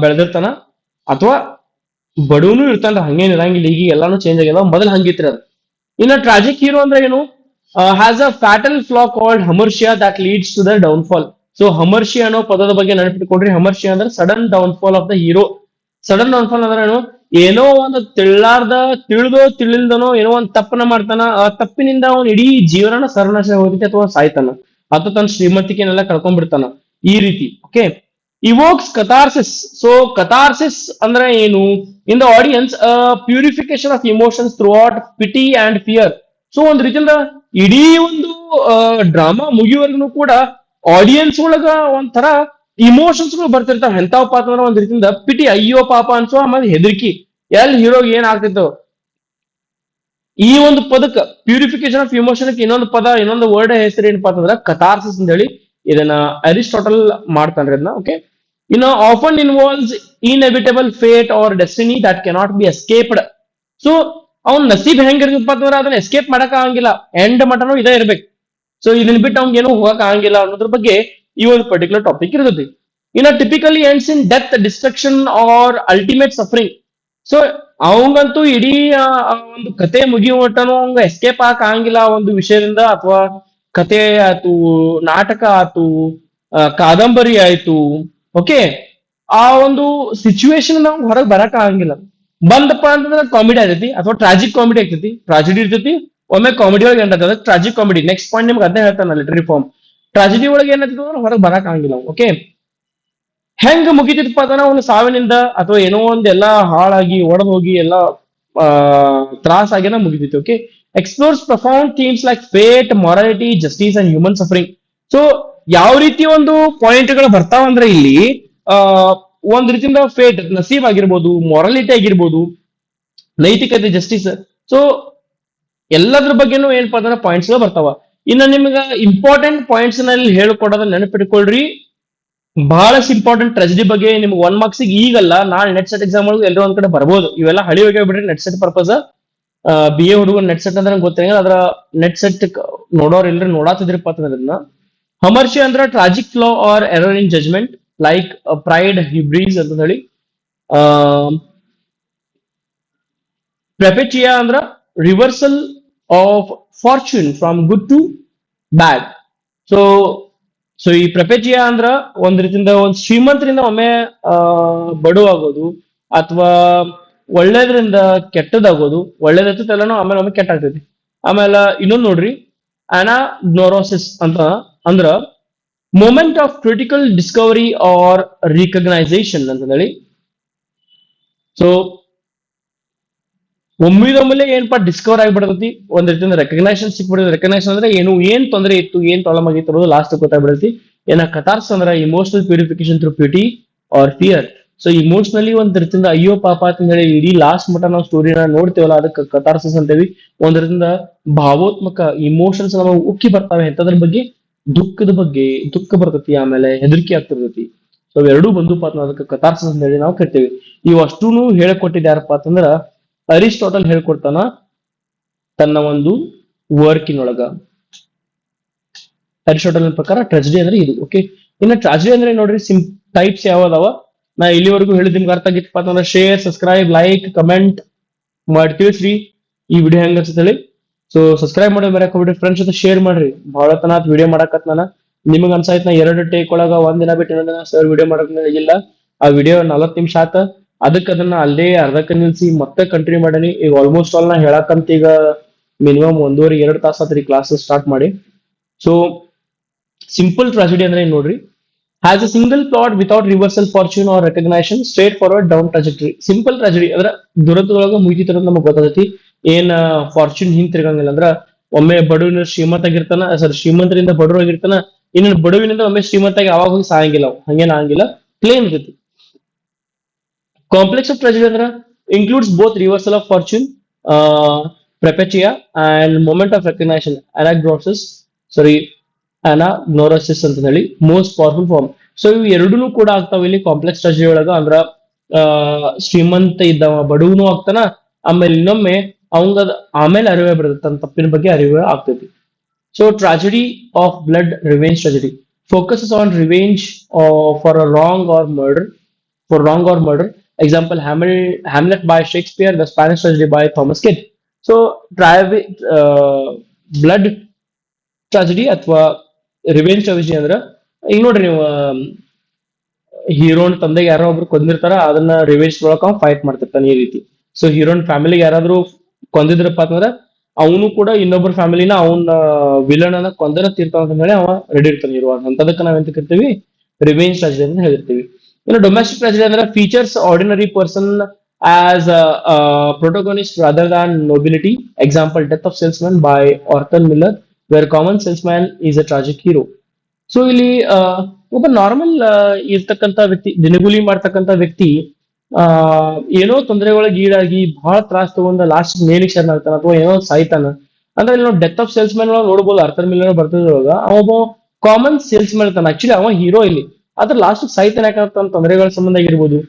ಬೆಳೆದಿರ್ತಾನ, ಅಥವಾ ಬಡವನು ಇರ್ತಾನ, ಹಂಗೇನ್ ಇರಂಗಿಲ್ಲ. ಈಗ ಎಲ್ಲಾನು ಚೇಂಜ್ ಆಗ್ಯಾವ, ಮೊದಲು ಹಂಗಿತ್ರಿ ಅದು. ಇನ್ನ ಟ್ರಾಜಿಕ್ ಹೀರೋ ಅಂದ್ರೆ ಏನು, has a fatal flaw called hamartia that leads to the downfall. So hamartia ಅನ್ನೋ ಪದದ ಬಗ್ಗೆ ನೆನಪಿಟ್ಕೊಂಡ್ರಿ, ಹಮರ್ಷಿಯಾ ಅಂದ್ರೆ sudden downfall of the hero. Sudden downfall ಅಂದ್ರೆ ಏನು, ಏನೋ ಒಂದು ತಿಳಿದೋ ತಿಳಿಲ್ದನೋ ಏನೋ ಒಂದು ತಪ್ಪನ ಮಾಡ್ತಾನ, ಆ ತಪ್ಪಿನಿಂದ ಅವನ್ ಇಡೀ ಜೀವನ ಸರ್ವನಾಶ ಹೋಗ್ತೈತಿ, ಅಥವಾ ಸಾಯ್ತಾನ, ಅಥವಾ ತನ್ನ ಶ್ರೀಮಂತಿಕೆನೆಲ್ಲ ಕಳ್ಕೊಂಡ್ಬಿಡ್ತಾನ, ಈ ರೀತಿ. Okay, evokes catharsis. So catharsis ಅಂದ್ರೆ ಏನು, in the audience purification of emotions throughout pity and fear. So ಒಂದ್ ರೀತಿಯಿಂದ ಇಡೀ ಒಂದು ಡ್ರಾಮಾ ಮುಗಿಯುವವರೆಗೂ ಕೂಡ ಆಡಿಯನ್ಸ್ ಒಳಗ ಒಂಥರ ಇಮೋಷನ್ಸ್ ಗಳು ಬರ್ತಿರ್ತಾವ ಎಂತಾವಪ್ಪ ಅಂತಂದ್ರ ಒಂದ್ ರೀತಿಯಿಂದ ಪಿಟಿ ಅಯ್ಯೋ ಪಾಪ ಅನ್ಸೋ ಆಮೇಲೆ ಹೆದರಿಕಿ ಎಲ್ಲಿ ಹೀರೋಗೆ ಏನ್ ಆಗ್ತಿತ್ತು. ಈ ಒಂದು ಪದಕ್ಕೆ ಪ್ಯೂರಿಫಿಕೇಶನ್ ಆಫ್ ಇಮೋಷನ್ ಇನ್ನೊಂದು ಪದ ಇನ್ನೊಂದು ವರ್ಡ್ ಹೆಸರು ಏನಪ್ಪಾ ಅಂತಂದ್ರ ಕಥಾರ್ಸಿಸ್ ಅಂತ ಹೇಳಿ ಇದನ್ನ ಅರಿಸ್ಟಾಟಲ್ ಮಾಡ್ತಾನ್ರಿ ಇದನ್ನ. ಓಕೆ, ಇನ್ನು often involves inevitable fate or destiny that cannot be escaped. So ಅವ್ನ್ ನಸೀಬ್ ಹೆಂಗಿರ್ತಪ್ಪ ಅಂತಂದ್ರೆ ಅದನ್ನ ಎಸ್ಕೇಪ್ ಮಾಡಕ್ ಆಗಂಗಿಲ್ಲ, ಎಂಡ್ ಮಟನು ಇದೇ ಇರ್ಬೇಕು. ಸೊ ಇದನ್ನ ಬಿಟ್ಟು ಅವ್ನಿಗೆ ಏನೂ ಹೋಗಕ್ ಆಗಂಗಿಲ್ಲ ಅನ್ನೋದ್ರ ಬಗ್ಗೆ ಈ ಒಂದು ಪರ್ಟಿಕ್ಯುಲರ್ ಟಾಪಿಕ್ ಇರ್ತೈತಿ. ಇನ್ನ typically ends in death, destruction or ultimate suffering. So ಅವಂಗಂತೂ ಇಡೀ ಒಂದು ಕತೆ ಮುಗಿಯುವ ಮಟ್ಟನು ಅವಂಗ ಎಸ್ಕೇಪ್ ಆಗಕ್ ಆಗಂಗಿಲ್ಲ ಆ ಒಂದು ವಿಷಯದಿಂದ, ಅಥವಾ ಕತೆ ಆಯ್ತು, ನಾಟಕ ಆಯ್ತು, ಕಾದಂಬರಿ ಆಯ್ತು. ಓಕೆ, ಆ ಒಂದು ಸಿಚುವೇಶನ್ ನಾವು ಹೊರಗೆ ಬರಕ್ ಆಗಂಗಿಲ್ಲ. ಬಂದಪ್ಪ ಅಂತಂದ್ರೆ ಕಾಮಿಡಿ ಆಗ್ತೈತಿ ಅಥವಾ ಟ್ರಾಜಿಕ್ ಕಾಮಿಡಿ ಆಗ್ತೈತಿ, ಟ್ರಾಜಿಡಿ ಇರ್ತೈತಿ, ಒಮ್ಮೆ ಕಾಮಿಡಿ ಒಳಗೆ ಏನಾಗ್ತದೆ ಟ್ರಾಜಿಕ್ ಕಾಮಿಡಿ. ನೆಕ್ಸ್ಟ್ ಪಾಯಿಂಟ್ ನಿಮ್ಗೆ ಅದೇ ಹೇಳ್ತಾನೆ ಲಿಟರಿ ಫಾರ್ಮ್. ಟ್ರಾಜಿಡಿ ಒಳಗೆ ಏನಾಗ್ತದೆ ಅಂದ್ರೆ ಹೊರಗೆ ಬರಕ್ ಆಗಂಗಿಲ್ಲ. ಓಕೆ, ಹೆಂಗ್ ಮುಗಿತಿತ್ತಪ್ಪ ಅದನ್ನ ಒಂದು ಸಾವಿನಿಂದ ಅಥವಾ ಏನೋ ಒಂದ್ ಎಲ್ಲಾ ಹಾಳಾಗಿ ಒಡೆದು ಹೋಗಿ ಎಲ್ಲ ತ್ರಾಸ ಆಗೇನ ಮುಗಿದಿತ್ತು. Okay, explores profound themes like fate, morality, justice and human suffering. So ಯಾವ ರೀತಿ ಒಂದು ಪಾಯಿಂಟ್ ಗಳು ಬರ್ತಾವಂದ್ರೆ ಇಲ್ಲಿ ಆ ಒಂದ್ ರೀತಿಯಿಂದ ಫೇಟ್ ನಸೀಬ್ ಆಗಿರ್ಬೋದು, ಮೊರಾಲಿಟಿ ಆಗಿರ್ಬೋದು, ನೈತಿಕತೆ, ಜಸ್ಟಿಸ್. ಸೊ ಎಲ್ಲದ್ರ ಬಗ್ಗೆನೂ ಏನಪ್ಪಾ ಅಂದ್ರೆ ಪಾಯಿಂಟ್ಸ್ ಗಳು ಬರ್ತಾವ. ಇನ್ನ ನಿಮ್ಗ ಇಂಪಾರ್ಟೆಂಟ್ ಪಾಯಿಂಟ್ಸ್ ನಲ್ಲಿ ಹೇಳ್ಕೊಡೋದ ನೆನಪಿಟ್ಕೊಳ್ರಿ. ಬಹಳಷ್ಟು ಇಂಪಾರ್ಟೆಂಟ್ ಟ್ರೆಜಡಿ ಬಗ್ಗೆ ನಿಮ್ಗೆ 1 ಮಾರ್ಕ್ಸ್ ಈಗಲ್ಲ, ನಾಳೆ ನೆಟ್ ಸೆಟ್ ಎಕ್ಸಾಮ್ ಒಳಗೆ ಎಲ್ಲರೂ ಒಂದ್ ಕಡೆ ಬರ್ಬೋದು. ಇವೆಲ್ಲ ಹಳಿ ಹೋಗಿ ಬಿಡ್ರಿ net set purpose. B A ಹುಡುಗ ನೆಟ್ ಸೆಟ್ ಅಂದ್ರೆ ಗೊತ್ತಿರಂಗಿಲ್ಲ, ಅದ್ರ ನೆಟ್ ಸೆಟ್ ನೋಡೋರ್ ಇಲ್ರಿ ನೋಡಾತಿದ್ರಿಪ್ಪ ಅಂತಂದ್ರನ್ನ. ಹಮರ್ಷಿ ಅಂದ್ರ tragic flaw or error in judgement like pride, hubris ಅಂತ ಹೇಳಿ. ಪ್ರೆಪೆಚಿಯಾ ಅಂದ್ರ reversal of fortune from good to bad. So so ಈ ಪ್ರಪಂಚಿಯ ಅಂದ್ರ ಒಂದ್ ರೀತಿಯಿಂದ ಒಂದ್ ಶ್ರೀಮಂತರಿಂದ ಒಮ್ಮೆ ಬಡವಾಗೋದು, ಅಥವಾ ಒಳ್ಳೇದ್ರಿಂದ ಕೆಟ್ಟದಾಗೋದು, ಒಳ್ಳೇದೈತಿ ಎಲ್ಲಾನು ಆಮೇಲೆ ಒಮ್ಮೆ ಕೆಟ್ಟ ಆಗ್ತೈತಿ. ಆಮೇಲೆ ಇನ್ನೊಂದ್ ನೋಡ್ರಿ, ಅನಾಗ್ನೋರೋಸಿಸ್ ಅಂತ ಅಂದ್ರ moment of critical discovery or recognition ಅಂತ ಹೇಳಿ. ಸೊ ಒಮ್ಮಿದೊಮ್ಮೆಲೆ ಏನಪ್ಪಾ ಡಿಸ್ಕವರ್ ಆಗಿಬಿಡ್ತೈತಿ, ಒಂದ್ ರೀತಿಯಿಂದ ರೆಕಗ್ನೈಷನ್ ಸಿಕ್ಬಿಡ್ತೈತಿ. ರೆಕಗ್ನೈಷನ್ ಅಂದ್ರೆ ಏನು, ಏನ್ ತೊಂದರೆ ಇತ್ತು, ಏನ್ ಪ್ರಾಬ್ಲಮ್ ಆಗಿತ್ತು ಅನ್ನೋದು ಲಾಸ್ಟ್ ಗೊತ್ತಾಗ್ಬಿಡ್ತೈತಿ. ಏನ ಕಥಾರ್ಸ್ ಅಂದ್ರ emotional purification through pity or fear. So emotionally ಒಂದ್ ರೀತಿಯಿಂದ ಅಯ್ಯೋ ಪಾಪ ಅಂತ ಹೇಳಿ ಇಡೀ ಲಾಸ್ಟ್ ಮಟ್ಟ ನಾವು ಸ್ಟೋರಿನ ನೋಡ್ತೇವಲ್ಲ, ಅದಕ್ಕೆ ಕಥಾರ್ಸಿಸ್ ಅಂತೇವಿ. ಒಂದ್ ರೀತಿಯಿಂದ ಭಾವೋತ್ಮಕ ಇಮೋಷನ್ಸ್ ನಮಗೆ ಉಕ್ಕಿ ಬರ್ತಾವೆ ಎಂತದ್ರ ಬಗ್ಗೆ, ದುಃಖದ ಬಗ್ಗೆ ದುಃಖ ಬರ್ತೈತಿ, ಆಮೇಲೆ ಹೆದರಿಕೆ ಆಗ್ತಿರ್ತೈತಿ. ಸೊ ಎರಡೂ ಬಂದುಪ್ಪ ಅದಕ್ಕೆ ಕಥಾರ್ಸಿಸ್ ಅಂತ ಹೇಳಿ ನಾವು ಕರಿತೇವೆ. ಇವು ಅಷ್ಟೂನು ಹೇಳ್ಕೊಟ್ಟಿದ್ದು ಯಾರಪ್ಪ ಅಂತಂದ್ರ ಅರಿಸ್ಟಾಟಲ್ ಹೇಳ್ಕೊಡ್ತಾನ ತನ್ನ ಒಂದು ವರ್ಕಿನೊಳಗ. ಅರಿಸ್ಟಾಟಲ್ ಪ್ರಕಾರ ಟ್ರಾಜಿಡಿ ಅಂದ್ರೆ ಇದು. ಓಕೆ, ಇನ್ನು ಟ್ರಾಜಿಡಿ ಅಂದ್ರೆ ನೋಡ್ರಿ ಟೈಪ್ಸ್ ಯಾವದಾವ ನಾ ಇಲ್ಲಿವರೆಗೂ ಹೇಳಿದ್ ನಿಮ್ಗೆ ಅರ್ಥ ಆಗಿತ್ತಪ್ಪ ಅಂತಂದ್ರೆ ಶೇರ್, ಸಬ್ಸ್ಕ್ರೈಬ್, ಲೈಕ್, ಕಮೆಂಟ್ ಮಾಡಿ ತಿಳಿಸ್ರಿ ಈ ವಿಡಿಯೋ ಹೆಂಗ ಅನ್ಸುತ್ತೇಳಿ. ಸೊ ಸಬ್ಸ್ಕ್ರೈಬ್ ಮಾಡಿ ಬರಕ್ ಹೋಗ್ಬಿಡ್ರಿ, ಫ್ರೆಂಡ್ಸ್ ಜೊತೆ ಶೇರ್ ಮಾಡ್ರಿ. ಬಹಳ ತನ ವಿಡಿಯೋ ಮಾಡಕತ್ ನಾನು, ನಿಮಗ್ ಅನ್ಸಾಯ್ತು ನಾ 2 ಟೇಕ್ ಒಳಗ ಒಂದ್ ದಿನ ಬಿಟ್ಟು ಇನ್ನೊಂದಿನ ಸರ್ ವಿಡಿಯೋ ಮಾಡಕ್ ಇಲ್ಲ. ಆ ವಿಡಿಯೋ 40 ನಿಮಿಷ ಆತ, ಅದಕ್ಕೆ ಅದನ್ನ ಅಲ್ಲೇ ಅರ್ಧಕ್ಕೆ ನಿಲ್ಸಿ ಮತ್ತೆ ಕಂಟಿನ್ಯೂ ಮಾಡೀನಿ. ಈಗ ಆಲ್ಮೋಸ್ಟ್ ಆಲ್ ನಾ ಹೇಳಕ್ಕಂತ ಈಗ ಮಿನಿಮಮ್ 1.5-2 ತಾಸು ಆತ್ರಿ ಕ್ಲಾಸ್ ಸ್ಟಾರ್ಟ್ ಮಾಡಿ. ಸೊ ಸಿಂಪಲ್ ಟ್ರಾಜಿಡಿ ಅಂದ್ರೆ ಏನ್ ನೋಡ್ರಿ, has a single plot without reversal fortune or recognition, straightforward down trajectory. Simple tragedy ಅಂದ್ರೆ ದುರಂತದೊಳಗ ಮುಗಿತಿರೋದು ನಮಗ್ ಗೊತ್ತಾಗತಿ. ಏನ್ ಫಾರ್ಚೂನ್ ಹಿಂದ್ ತಿರ್ಗಂಗಿಲ್ಲ ಅಂದ್ರ ಒಮ್ಮೆ ಬಡವಿನ ಶ್ರೀಮಂತ ಆಗಿರ್ತಾನ, ಶ್ರೀಮಂತರಿಂದ ಬಡವರು ಆಗಿರ್ತಾನ, ಇನ್ನು ಬಡವಿನಿಂದ ಒಮ್ಮೆ ಶ್ರೀಮಂತಾಗಿ ಅವಾಗ ಹೋಗಿ ಸಾಯಂಗಿಲ್ಲ, ಹಂಗೇನ್ ಆಗಂಗಿಲ್ಲ, ಪ್ಲೇನ್ ಇರ್ತೈತಿ. Complex of tragedy ಅಂದ್ರೆ includes both reversal of fortune, prepetia, and moment of recognition, anagnorisis, sorry, anagnorisis ಅಂತ ಹೇಳಿ ಮೋಸ್ಟ್ ಪವರ್ಫುಲ್ ಫಾರ್ಮ್. ಸೊ ಇವು ಎರಡೂ ಕೂಡ ಆಗ್ತಾವ ಇಲ್ಲಿ ಕಾಂಪ್ಲೆಕ್ಸ್ ಟ್ರಾಜಿಡಿ ಒಳಗ. ಅಂದ್ರ ಶ್ರೀಮಂತ ಇದ್ದವ ಬಡವನು ಆಗ್ತಾನ, ಆಮೇಲೆ ಇನ್ನೊಮ್ಮೆ ಅವಂಗ ಆಮೇಲೆ ಅರಿವೆ ಬರ್ತೈತಿ, ತನ್ನ ತಪ್ಪಿನ ಬಗ್ಗೆ ಅರಿವೆ ಆಗ್ತೈತಿ. So tragedy of blood, revenge tragedy focuses on revenge for a wrong or murder, for wrong or murder. Example, Hamlet by Shakespeare, the Spanish tragedy by Thomas Kyd. So, blood tragedy ಅಥವಾ revenge tragedy ಅಂದ್ರ ಈಗ ನೋಡ್ರಿ ನೀವು ಹೀರೋನ್ ತಂದೆಗೆ ಯಾರೋ ಒಬ್ರು ಕೊಂದಿರ್ತಾರ, ಅದನ್ನ revenge ಒಳಕ fight ಮಾಡ್ತಿರ್ತಾನೆ ಈ ರೀತಿ. ಸೊ ಹೀರೋನ್ ಫ್ಯಾಮಿಲಿಗೆ ಯಾರಾದ್ರೂ ಕೊಂದಿದ್ರಪ್ಪ ಅಂತಂದ್ರ ಅವನು ಕೂಡ ಇನ್ನೊಬ್ಬರ ಫ್ಯಾಮಿಲಿನ ಅವನ ವಿಲನ್ ಅನ್ನ ಕೊಂದನ ತೀರ್ತಾವ ಅಂತ ಹೇಳಿ ಅವ ರೆಡಿ ಇರ್ತಾನೆ ಹೀರೋ. ಅಂತದಕ್ಕೆ ನಾವೆಂತ ಕರಿತೀವಿ, ರಿವೆಂಜ್ ಟ್ರಾಜಿಡಿ ಅಂತ ಹೇಳಿರ್ತೀವಿ. ಇನ್ನು ಡೊಮೆಸ್ಟಿಕ್ ಟ್ರಾಜಿಡಿ ಅಂದ್ರೆ features ordinary person as protagonist rather than nobility. Example, death of salesman by Arthur Miller, where common salesman is a tragic hero. So ಇಲ್ಲಿ ಒಬ್ಬ ನಾರ್ಮಲ್ ಇರ್ತಕ್ಕಂಥ ವ್ಯಕ್ತಿ, ದಿನಗೂಲಿ ಮಾಡ್ತಕ್ಕಂಥ ವ್ಯಕ್ತಿ ಆ ಏನೋ ತೊಂದರೆಗಳಿಗೆ ಈಡಾಗಿ ಬಹಳ ತ್ರಾಸ ತಗೊಂಡ ಲಾಸ್ಟ್ ಮೇಲಿಗೆ ಶರಣ ಆಗ್ತಾನ ಅಥವಾ ಏನೋ ಸಾಯ್ತಾನ. ಅಂದ್ರೆ ಇಲ್ಲಿ ನಾವು ಡೆತ್ ಆಫ್ ಸೇಲ್ಸ್ ಮ್ಯಾನ್ ಒಳಗೆ ನೋಡ್ಬೋದು, ಅರ್ಥರ್ ಮಿಲ್ಲರ್ ಬರ್ತದ್ರೊಳಗ ಅವ ಒಬ್ಬ ಕಾಮನ್ ಸೇಲ್ಸ್ ಮ್ಯಾನ್ ಇರ್ತಾನ. ಆಕ್ಚುಲಿ ಅವ ಹೀರೋ ಇಲ್ಲಿ, ಆದ್ರೆ ಲಾಸ್ಟ್ ಸಾಯ್ತಾನೆ ಯಾಕಂತ ತೊಂದರೆಗಳ ಸಂಬಂಧ ಆಗಿರ್ಬೋದು,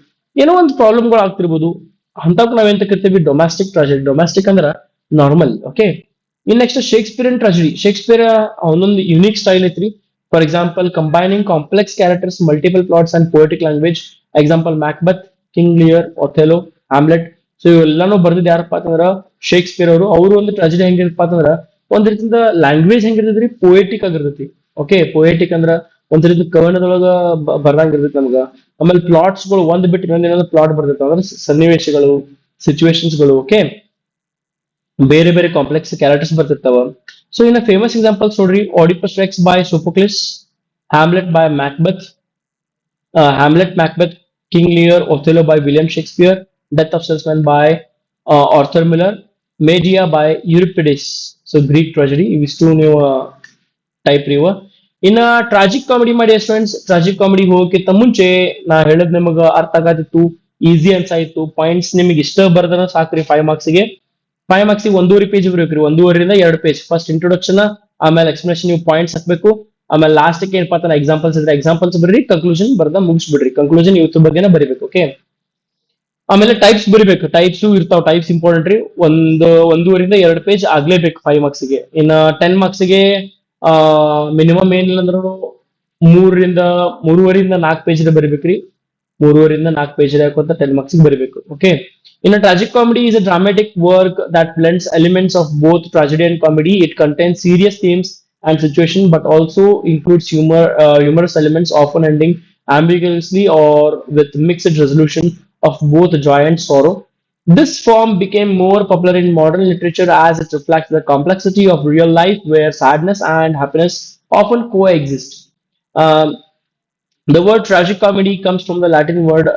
ಏನೋ ಒಂದು ಪ್ರಾಬ್ಲಮ್ಗಳು ಆಗ್ತಿರ್ಬೋದು. ಅಂತಕ್ ನಾವೇಂತ ಕರಿತೀವಿ ಡೊಮ್ಯಾಸ್ಟಿಕ್ ಟ್ರಾಜಡಿ. ಡೊಮ್ಯಾಸ್ಟಿಕ್ ಅಂದ್ರ normal. Okay. In next Shakespearean tragedy. Shakespeare ಒಂದೊಂದು ಯುನಿಕ್ ಸ್ಟೈಲ್ ಐತ್ರಿ. For example combining complex characters, multiple plots and poetic language. Example Macbeth, King Lear, Othello, Hamlet. So ಇವೆಲ್ಲಾನು ಬರ್ದಿದ್ ಯಾರಪ್ಪ ಅಂತಂದ್ರ ಶೇಕ್ಸ್ಪಿಯರ್ ಅವರು. ಅವರು ಒಂದು ಟ್ರಾಜಡಿ ಹೆಂಗಿರಪ್ಪ ಅಂತಂದ್ರ ಒಂದ್ ರೀತಿಯಿಂದ ಲ್ಯಾಂಗ್ವೇಜ್ ಹೆಂಗಿರ್ತೈತ್ರಿ, ಪೋಯಟಿಕ್ ಆಗಿರ್ತೈತಿ. ಓಕೆ. ಪೋಯಟಿಕ್ ಅಂದ್ರ ಒಂದ್ ರೀತಿ ಕವನದೊಳಗ ಬರ್ದಂಗ ಇರ್ತೈತಿ ನಮ್ಗ. ಆಮೇಲೆ ಪ್ಲಾಟ್ಸ್ ಗಳು ಒಂದ್ ಬಿಟ್ಟು ಇನ್ನೊಂದ್ ಪ್ಲಾಟ್ ಬರ್ತೈತೆ, ಅಂದ್ರೆ ಸನ್ನಿವೇಶಗಳು, ಸಿಚುವೇಶನ್ಸ್ ಗಳು. ಓಕೆ. ಬೇರೆ ಬೇರೆ ಕಾಂಪ್ಲೆಕ್ಸ್ ಕ್ಯಾರೆಕ್ಟರ್ಸ್ ಬರ್ತಿರ್ತಾವ. ಸೊ ಇನ್ನ ಫೇಮಸ್ ಎಕ್ಸಾಂಪಲ್ಸ್ ನೋಡ್ರಿ, Oedipus Rex by Sophocles, Hamlet by Macbeth, Hamlet, Macbeth, King Lear, Othello by William Shakespeare, death of salesman by Arthur Miller, Medea by Euripides. So Greek tragedy. ಇವಿಷ್ಟು ನೀವು type ರೀ ಇವ. ಇನ್ನ tragic comedy ಮಾಡಿ students. Tragic comedy ಹೋಗಕ್ಕಿಂತ ಮುಂಚೆ ನಾ ಹೇಳದ್ ನಿಮಗ ಅರ್ಥ ಆಗತ್ತಿತ್ತು, ಈಸಿ ಅನ್ಸಾಯ್ತು, ಪಾಯಿಂಟ್ಸ್ ನಿಮಗೆ ಇಷ್ಟ ಬರ್ದನ ಸಾಕ್ರಿ 5 ಮಾರ್ಕ್ಸ್ಗೆ. 5 ಮಾರ್ಕ್ಸ್ಗೆ ಒಂದೂವರೆ ಪೇಜ್ ಬರ್ಬೇಕ್ರಿ, ಒಂದೂವರೆಯಿಂದ 2 ಪೇಜ್. ಫಸ್ಟ್ ಇಂಟ್ರೊಡಕ್ಷನ್, ಆಮೇಲೆ ಎಕ್ಸ್ಪ್ಲನೇಷನ್, ನೀವು ಪಾಯಿಂಟ್ಸ್ ಹಾಕ್ಬೇಕು. ಆಮೇಲೆ ಲಾಸ್ಟ್ ಏನಪ್ಪಾ ಅಂತ ಎಕ್ಸಾಂಪಲ್ಸ್ ಇದ್ರೆ ಎಕ್ಸಾಂಪಲ್ಸ್ ಬರ್ರಿ, ಕನ್ಕ್ಲೂಷನ್ ಬರ್ದ ಮುಗಿಸ್ಬಿಡ್ರಿ. ಕನ್ಕ್ಲೂಷನ್ ಇವತ್ತು ಬಗ್ಗೆನೇ ಬರಿಬೇಕು. ಓಕೆ. ಆಮೇಲೆ ಟೈಪ್ಸ್ ಬರಿಬೇಕು. ಟೈಪ್ಸ್ ಇರ್ತಾವ, ಟೈಪ್ಸ್ ಇಂಪಾರ್ಟೆಂಟ್ ರೀ. ಒಂದೂವರೆಯಿಂದ 2 ಪೇಜ್ ಆಗ್ಲೇಬೇಕು 5 ಮಾರ್ಕ್ಸ್ಗೆ. ಇನ್ನ 10 ಮಾರ್ಕ್ಸ್ಗೆ ಮಿನಿಮಮ್ ಏನಿಲ್ಲ ಅಂದ್ರೂ ಮೂರುವರೆಯಿಂದ 4 ಪೇಜ್ ಬರಿಬೇಕ್ರಿ. ಮೂರುವರೆಯಿಂದ 4 ಪೇಜ್ ಹಾಕೋಂತ 10 ಮಾರ್ಕ್ಸ್ ಬರಿಬೇಕು. ಓಕೆ. ಇನ್ನು tragic comedy is a dramatic work that blends elements of both tragedy and comedy. It contains serious themes and situation, but also includes humorous elements, often ending ambiguously or with mixed resolution of both joy and sorrow. This form became more popular in modern literature as it reflects the complexity of real life, where sadness and happiness often coexist. Um, the word tragic comedy comes from the Latin word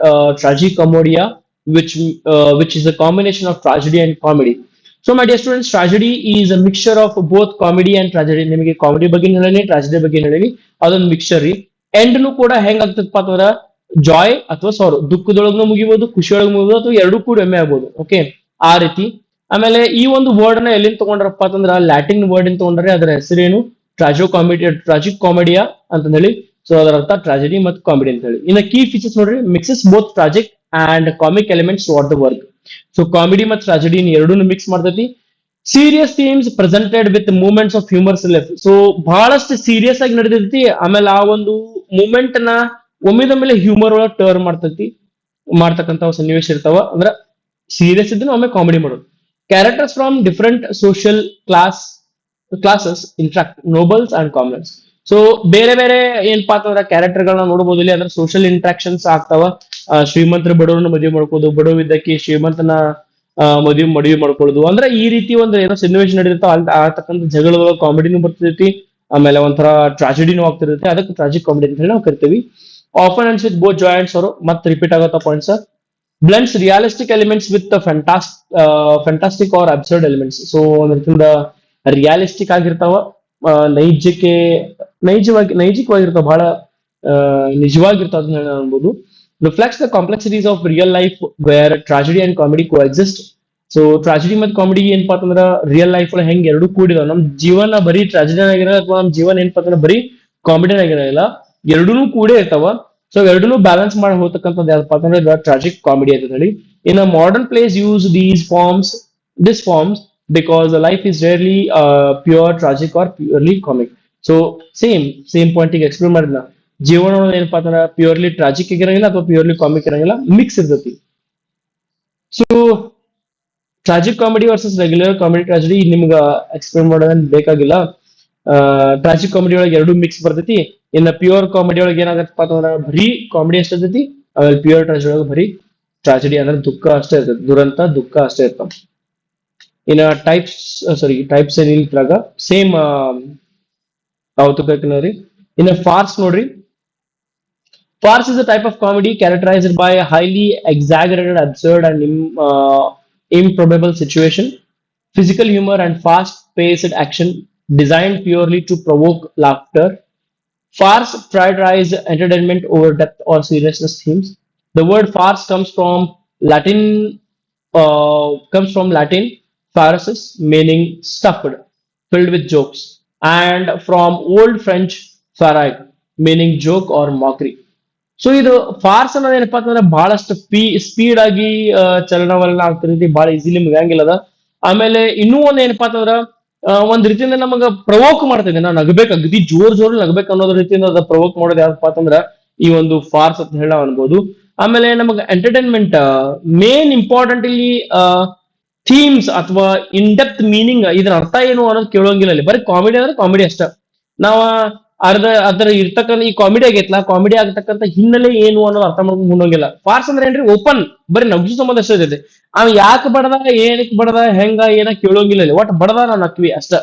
tragicommedia, which is a combination of tragedy and comedy. So, my dear students, tragedy is a mixture of both comedy and tragedy. ನಿಮಗೆ comedy ಬಗ್ಗೆ ಹೇಳಿ, tragedy ಬಗ್ಗೆ ಹೇಳಿ, ಅದೊಂದು mixer ರೀ. ಎಂಡ್ನು ಕೂಡ ಹೆಂಗ್ ಆಗ್ತದಪ್ಪ ಅಂತಂದ್ರ ಜಾಯ್ ಅಥವಾ ಸಾರೋ, ದುಃಖದೊಳಗೂ ಮುಗಿಬಹುದು, ಖುಷಿಯೊಳಗೆ ಮುಗಿಬಹುದು, ಅಥವಾ ಎರಡೂ ಕೂಡ ಒಮ್ಮೆ ಆಗ್ಬೋದು. ಓಕೆ. ಆ ರೀತಿ. ಆಮೇಲೆ ಈ ಒಂದು ವರ್ಡ್ ನ ಎಲ್ಲಿಂದ ತಗೊಂಡ್ರಪ್ಪ ಅಂತಂದ್ರ ಲ್ಯಾಟಿನ್ ವರ್ಡ್ ಇಂದ ತಗೊಂಡ್ರೆ. ಅದರ ಹೆಸರೇನು? ಟ್ರಾಜೋ ಕಾಮಿಡಿ, ಟ್ರಾಜಿಕ್ ಕಾಮಿಡಿಯಾ ಅಂತ ಹೇಳಿ. ಸೊ ಅದರ ಅರ್ಥ ಟ್ರಾಜಿಡಿ ಮತ್ತು ಕಾಮಿಡಿ ಅಂತ ಹೇಳಿ. ಇನ್ನು ಕೀ ಫೀಚರ್ಸ್ ನೋಡ್ರಿ, mixes both tragic and comic elements what the work. So comedy ಮತ್ತು ಟ್ರಾಜಿಡಿ ಎರಡೂ ಮಿಕ್ಸ್ ಮಾಡ್ತೈತಿ. Serious themes presented with moments of humours relief. So ಬಹಳಷ್ಟು ಸೀರಿಯಸ್ ಆಗಿ ನಡೆದೈತಿ, ಆಮೇಲೆ ಆ ಒಂದು ಮೂಮೆಂಟ್ ನ ಒಮ್ಮಿದೊಮ್ಮೆಲೆ ಹ್ಯೂಮರ್ ಒಳಗೆ ಟರ್ನ್ ಮಾಡ್ತಕ್ಕಂಥ ಸನ್ನಿವೇಶ ಇರ್ತಾವ. ಅಂದ್ರ ಸೀರಿಯಸ್ ಇದ್ರೆ ಒಮ್ಮೆ ಕಾಮಿಡಿ ಮಾಡೋದು. Characters from different social classes interact, nobles and Commons. So ಬೇರೆ ಬೇರೆ ಏನಪ್ಪಾ ಅಂತಂದ್ರೆ ಕ್ಯಾರೆಕ್ಟರ್ ಗಳನ್ನ ನೋಡಬಹುದು ಇಲ್ಲಿ. ಅಂದ್ರೆ ಸೋಷಿಯಲ್ ಇಂಟ್ರಾಕ್ಷನ್ಸ್ ಆಗ್ತಾವ. ಶ್ರೀಮಂತರ ಬಡವರನ್ನ ಮದುವೆ ಮಾಡ್ಕೋದು, ಬಡವಿದ್ದಕ್ಕೆ ಶ್ರೀಮಂತನ ಮದುವೆ ಮಾಡ್ಕೊಳ್ಳೋದು. ಅಂದ್ರೆ ಈ ರೀತಿ ಒಂದು ಏನೋ ಸನ್ನಿವೇಶ ನಡೆದಿರ್ತಾವ, ಅಲ್ಲಿ ಆಗ್ತಕ್ಕಂಥ ಜಗಳದೊಳಗೆ ಕಾಮಿಡಿನೂ ಬರ್ತೈತಿ, ಆಮೇಲೆ ಒಂಥರ ಟ್ರಾಜಿಡಿನೂ ಆಗ್ತಿರ್ತೈತಿ. ಅದಕ್ಕೆ ಟ್ರಾಜಿಕ್ ಕಾಮಿಡಿ ಅಂತ ಹೇಳಿ ನಾವು ಕರಿತೀವಿ. Often ends with both joy and sorrow. ಮತ್ತೆ ರಿಪೀಟ್ ಆಗತ್ತ points. Blends realistic elements with fantastic or absurd elements. So ಒಂದ್ ರೀತಿಯಿಂದ ರಿಯಾಲಿಸ್ಟಿಕ್ ಆಗಿರ್ತಾವ, ನೈಜಕ್ಕೆ ನೈಜಿಕವಾಗಿರ್ತಾವ, ಬಹಳ ನಿಜವಾಗಿರ್ತಾವ ಅದನ್ನ ಹೇಳಿ ಅನ್ಬೋದು. Reflects the complexities of real life where tragedy and comedy coexist. So tragedy ಮತ್ತು ಕಾಮಿಡಿ ಏನಪ್ಪಾ ಅಂತಂದ್ರ ರಿಯಲ್ ಲೈಫ್ ಒಳಗೆ ಹೆಂಗ್ ಎರಡು ಕೂಡಿದಾವ. ನಮ್ ಜೀವನ ಬರೀ ಟ್ರಾಜಿಡಿ ಆಗಿರಲ್ಲ, ಅಥವಾ ನಮ್ ಜೀವನ ಏನಪ್ಪಾ ಅಂತಂದ್ರೆ ಬರೀ ಕಾಮಿಡಿ ಆಗಿರಲ್ಲ, ಎರಡೂ ಕೂಡೇ ಇರ್ತಾವ. ಸೊ ಎರಡನ್ನೂ ಬ್ಯಾಲೆನ್ಸ್ ಮಾಡಿ ಹೋಗ್ತಕ್ಕಂಥದ್ದು ಯಾವ್ದಪ್ಪ ಅಂತಂದ್ರೆ ಟ್ರಾಜಿಕ್ ಕಾಮಿಡಿ ಅಂತ ಹೇಳಿ. In a modern plays use this forms because life is rarely pure tragic or purely comic. So same point ಈಗ ಎಕ್ಸ್ಪ್ಲೇನ್ ಮಾಡಿದ್ನ. ಜೀವನ ಏನಪ್ಪಾ ಅಂತಂದ್ರೆ ಪ್ಯೂರ್ಲಿ ಟ್ರಾಜಿಕ್ ಇರಂಗಿಲ್ಲ ಅಥವಾ ಪ್ಯೂರ್ಲಿ ಕಾಮಿಕ್ ಇರಂಗಿಲ್ಲ, ಮಿಕ್ಸ್ ಇರ್ತೈತಿ. So tragic comedy versus regular comedy tragedy ನಿಮ್ಗೆ ಎಕ್ಸ್ಪ್ಲೇನ್ ಮಾಡೋದನ್ನ ಬೇಕಾಗಿಲ್ಲ. ಟ್ರಾಜಿಕ್ ಕಾಮಿಡಿ ಒಳಗೆ ಎರಡು ಮಿಕ್ಸ್ ಬರ್ತೈತಿ. ಇನ್ನ ಪ್ಯೂರ್ ಕಾಮಿಡಿ ಒಳಗೆ ಏನಾಗತ್ತಪ್ಪ ಅಂತಂದ್ರೆ ಬರೀ ಕಾಮಿಡಿ ಅಷ್ಟೇ ಇರ್ತೈತಿ. ಆಮೇಲೆ ಪ್ಯೂರ್ ಟ್ರಾಜಿಡಿ ಒಳಗೆ ಬರೀ ಟ್ರಾಜಿಡಿ ಅಂದ್ರೆ ದುಃಖ ಅಷ್ಟೇ ಇರ್ತೈತಿ, ದುರಂತ ದುಃಖ ಅಷ್ಟೇ ಇರ್ತಾವ. ಇನ್ನ ಟೈಪ್ಸ್ ಏನಿಲ್ಲಾಗ ಸೇಮ್ ರೀ. ಇನ್ನ ಫಾರ್ಸ್ ನೋಡ್ರಿ. Farce is a type of comedy characterized by a highly exaggerated, absurd, and improbable situation, physical humor, and fast-paced action designed purely to provoke laughter. Farce prioritize entertainment over depth or seriousness themes. The word farce comes from Latin farces, meaning stuffed, filled with jokes, and from Old French farag, meaning joke or mockery. So ಇದು ಫಾರ್ಸ್ ಅನ್ನೋದು ಏನಪ್ಪಾ ಅಂತಂದ್ರೆ ಬಹಳಷ್ಟು speed ಆಗಿ ಚಲನವಲನ ಆಗ್ತಿರ್ತೈತಿ, ಬಹಳ easily ಮುಗಿಯಂಗಿಲ್ಲ ಅದ. ಆಮೇಲೆ ಇನ್ನೂ ಒಂದ್ ಏನಪ್ಪಾ ಅಂತಂದ್ರ ಒಂದ್ ರೀತಿಯಿಂದ ನಮಗ ಪ್ರವೋಕ್ ಮಾಡ್ತೈತೆ, ನಾವು ನಗಬೇಕು, ಅಗದಿ ಜೋರ್ ನಗಬೇಕು ಅನ್ನೋದ್ ರೀತಿಯಿಂದ ಅದ ಪ್ರವೋಕ್ ಮಾಡೋದು ಯಾವಪ್ಪ ಅಂತಂದ್ರ ಈ ಒಂದು ಫಾರ್ಸ್ ಅಂತ ಹೇಳ ಅನ್ಬೋದು. ಆಮೇಲೆ ನಮಗ ಎಂಟರ್ಟೈನ್ಮೆಂಟ್ ಮೇನ್ ಇಂಪಾರ್ಟೆಂಟ್ ಇಲ್ಲಿ ಥೀಮ್ಸ್ ಅಥವಾ ಇನ್ ಡೆಪ್ತ್ ಮೀನಿಂಗ್, ಇದ್ರ ಅರ್ಥ ಏನು ಅನ್ನೋದು ಕೇಳೋಂಗಿಲ್ಲ ಅಲ್ಲಿ. ಬರೀ ಕಾಮಿಡಿ ಅಂದ್ರೆ ಕಾಮಿಡಿ ಅಷ್ಟ. ನಾವ ಅದ್ರ ಇರ್ತಕ್ಕಂಥ ಈ ಕಾಮಿಡಿ ಆಗೈತ್ಲಾ, ಕಾಮಿಡಿ ಆಗತಕ್ಕಂಥ ಹಿನ್ನೆಲೆ ಏನು ಅನ್ನೋದು ಅರ್ಥ ಮಾಡ್ಕೊಂಡು ಮುಂದೋಗಿಲ್ಲ. ಫಾರ್ಸ್ ಅಂದ್ರೆ ಏನ್ರಿ, ಓಪನ್ ಬರೀ ನಗ್ಸು ಸಂಬಂಧ ಅಷ್ಟೇ ಇರ್ತೈತಿ. ಅವ್ ಯಾಕೆ ಬಡದ, ಏನಕ್ಕೆ ಬಡದ, ಹೆಂಗ ಏನ ಕೇಳೋಂಗಿಲ್ಲ ಅಲ್ಲಿ. ಒಟ್ ಬಡದ ನಾವು ನಕ್ವಿ ಅಷ್ಟ,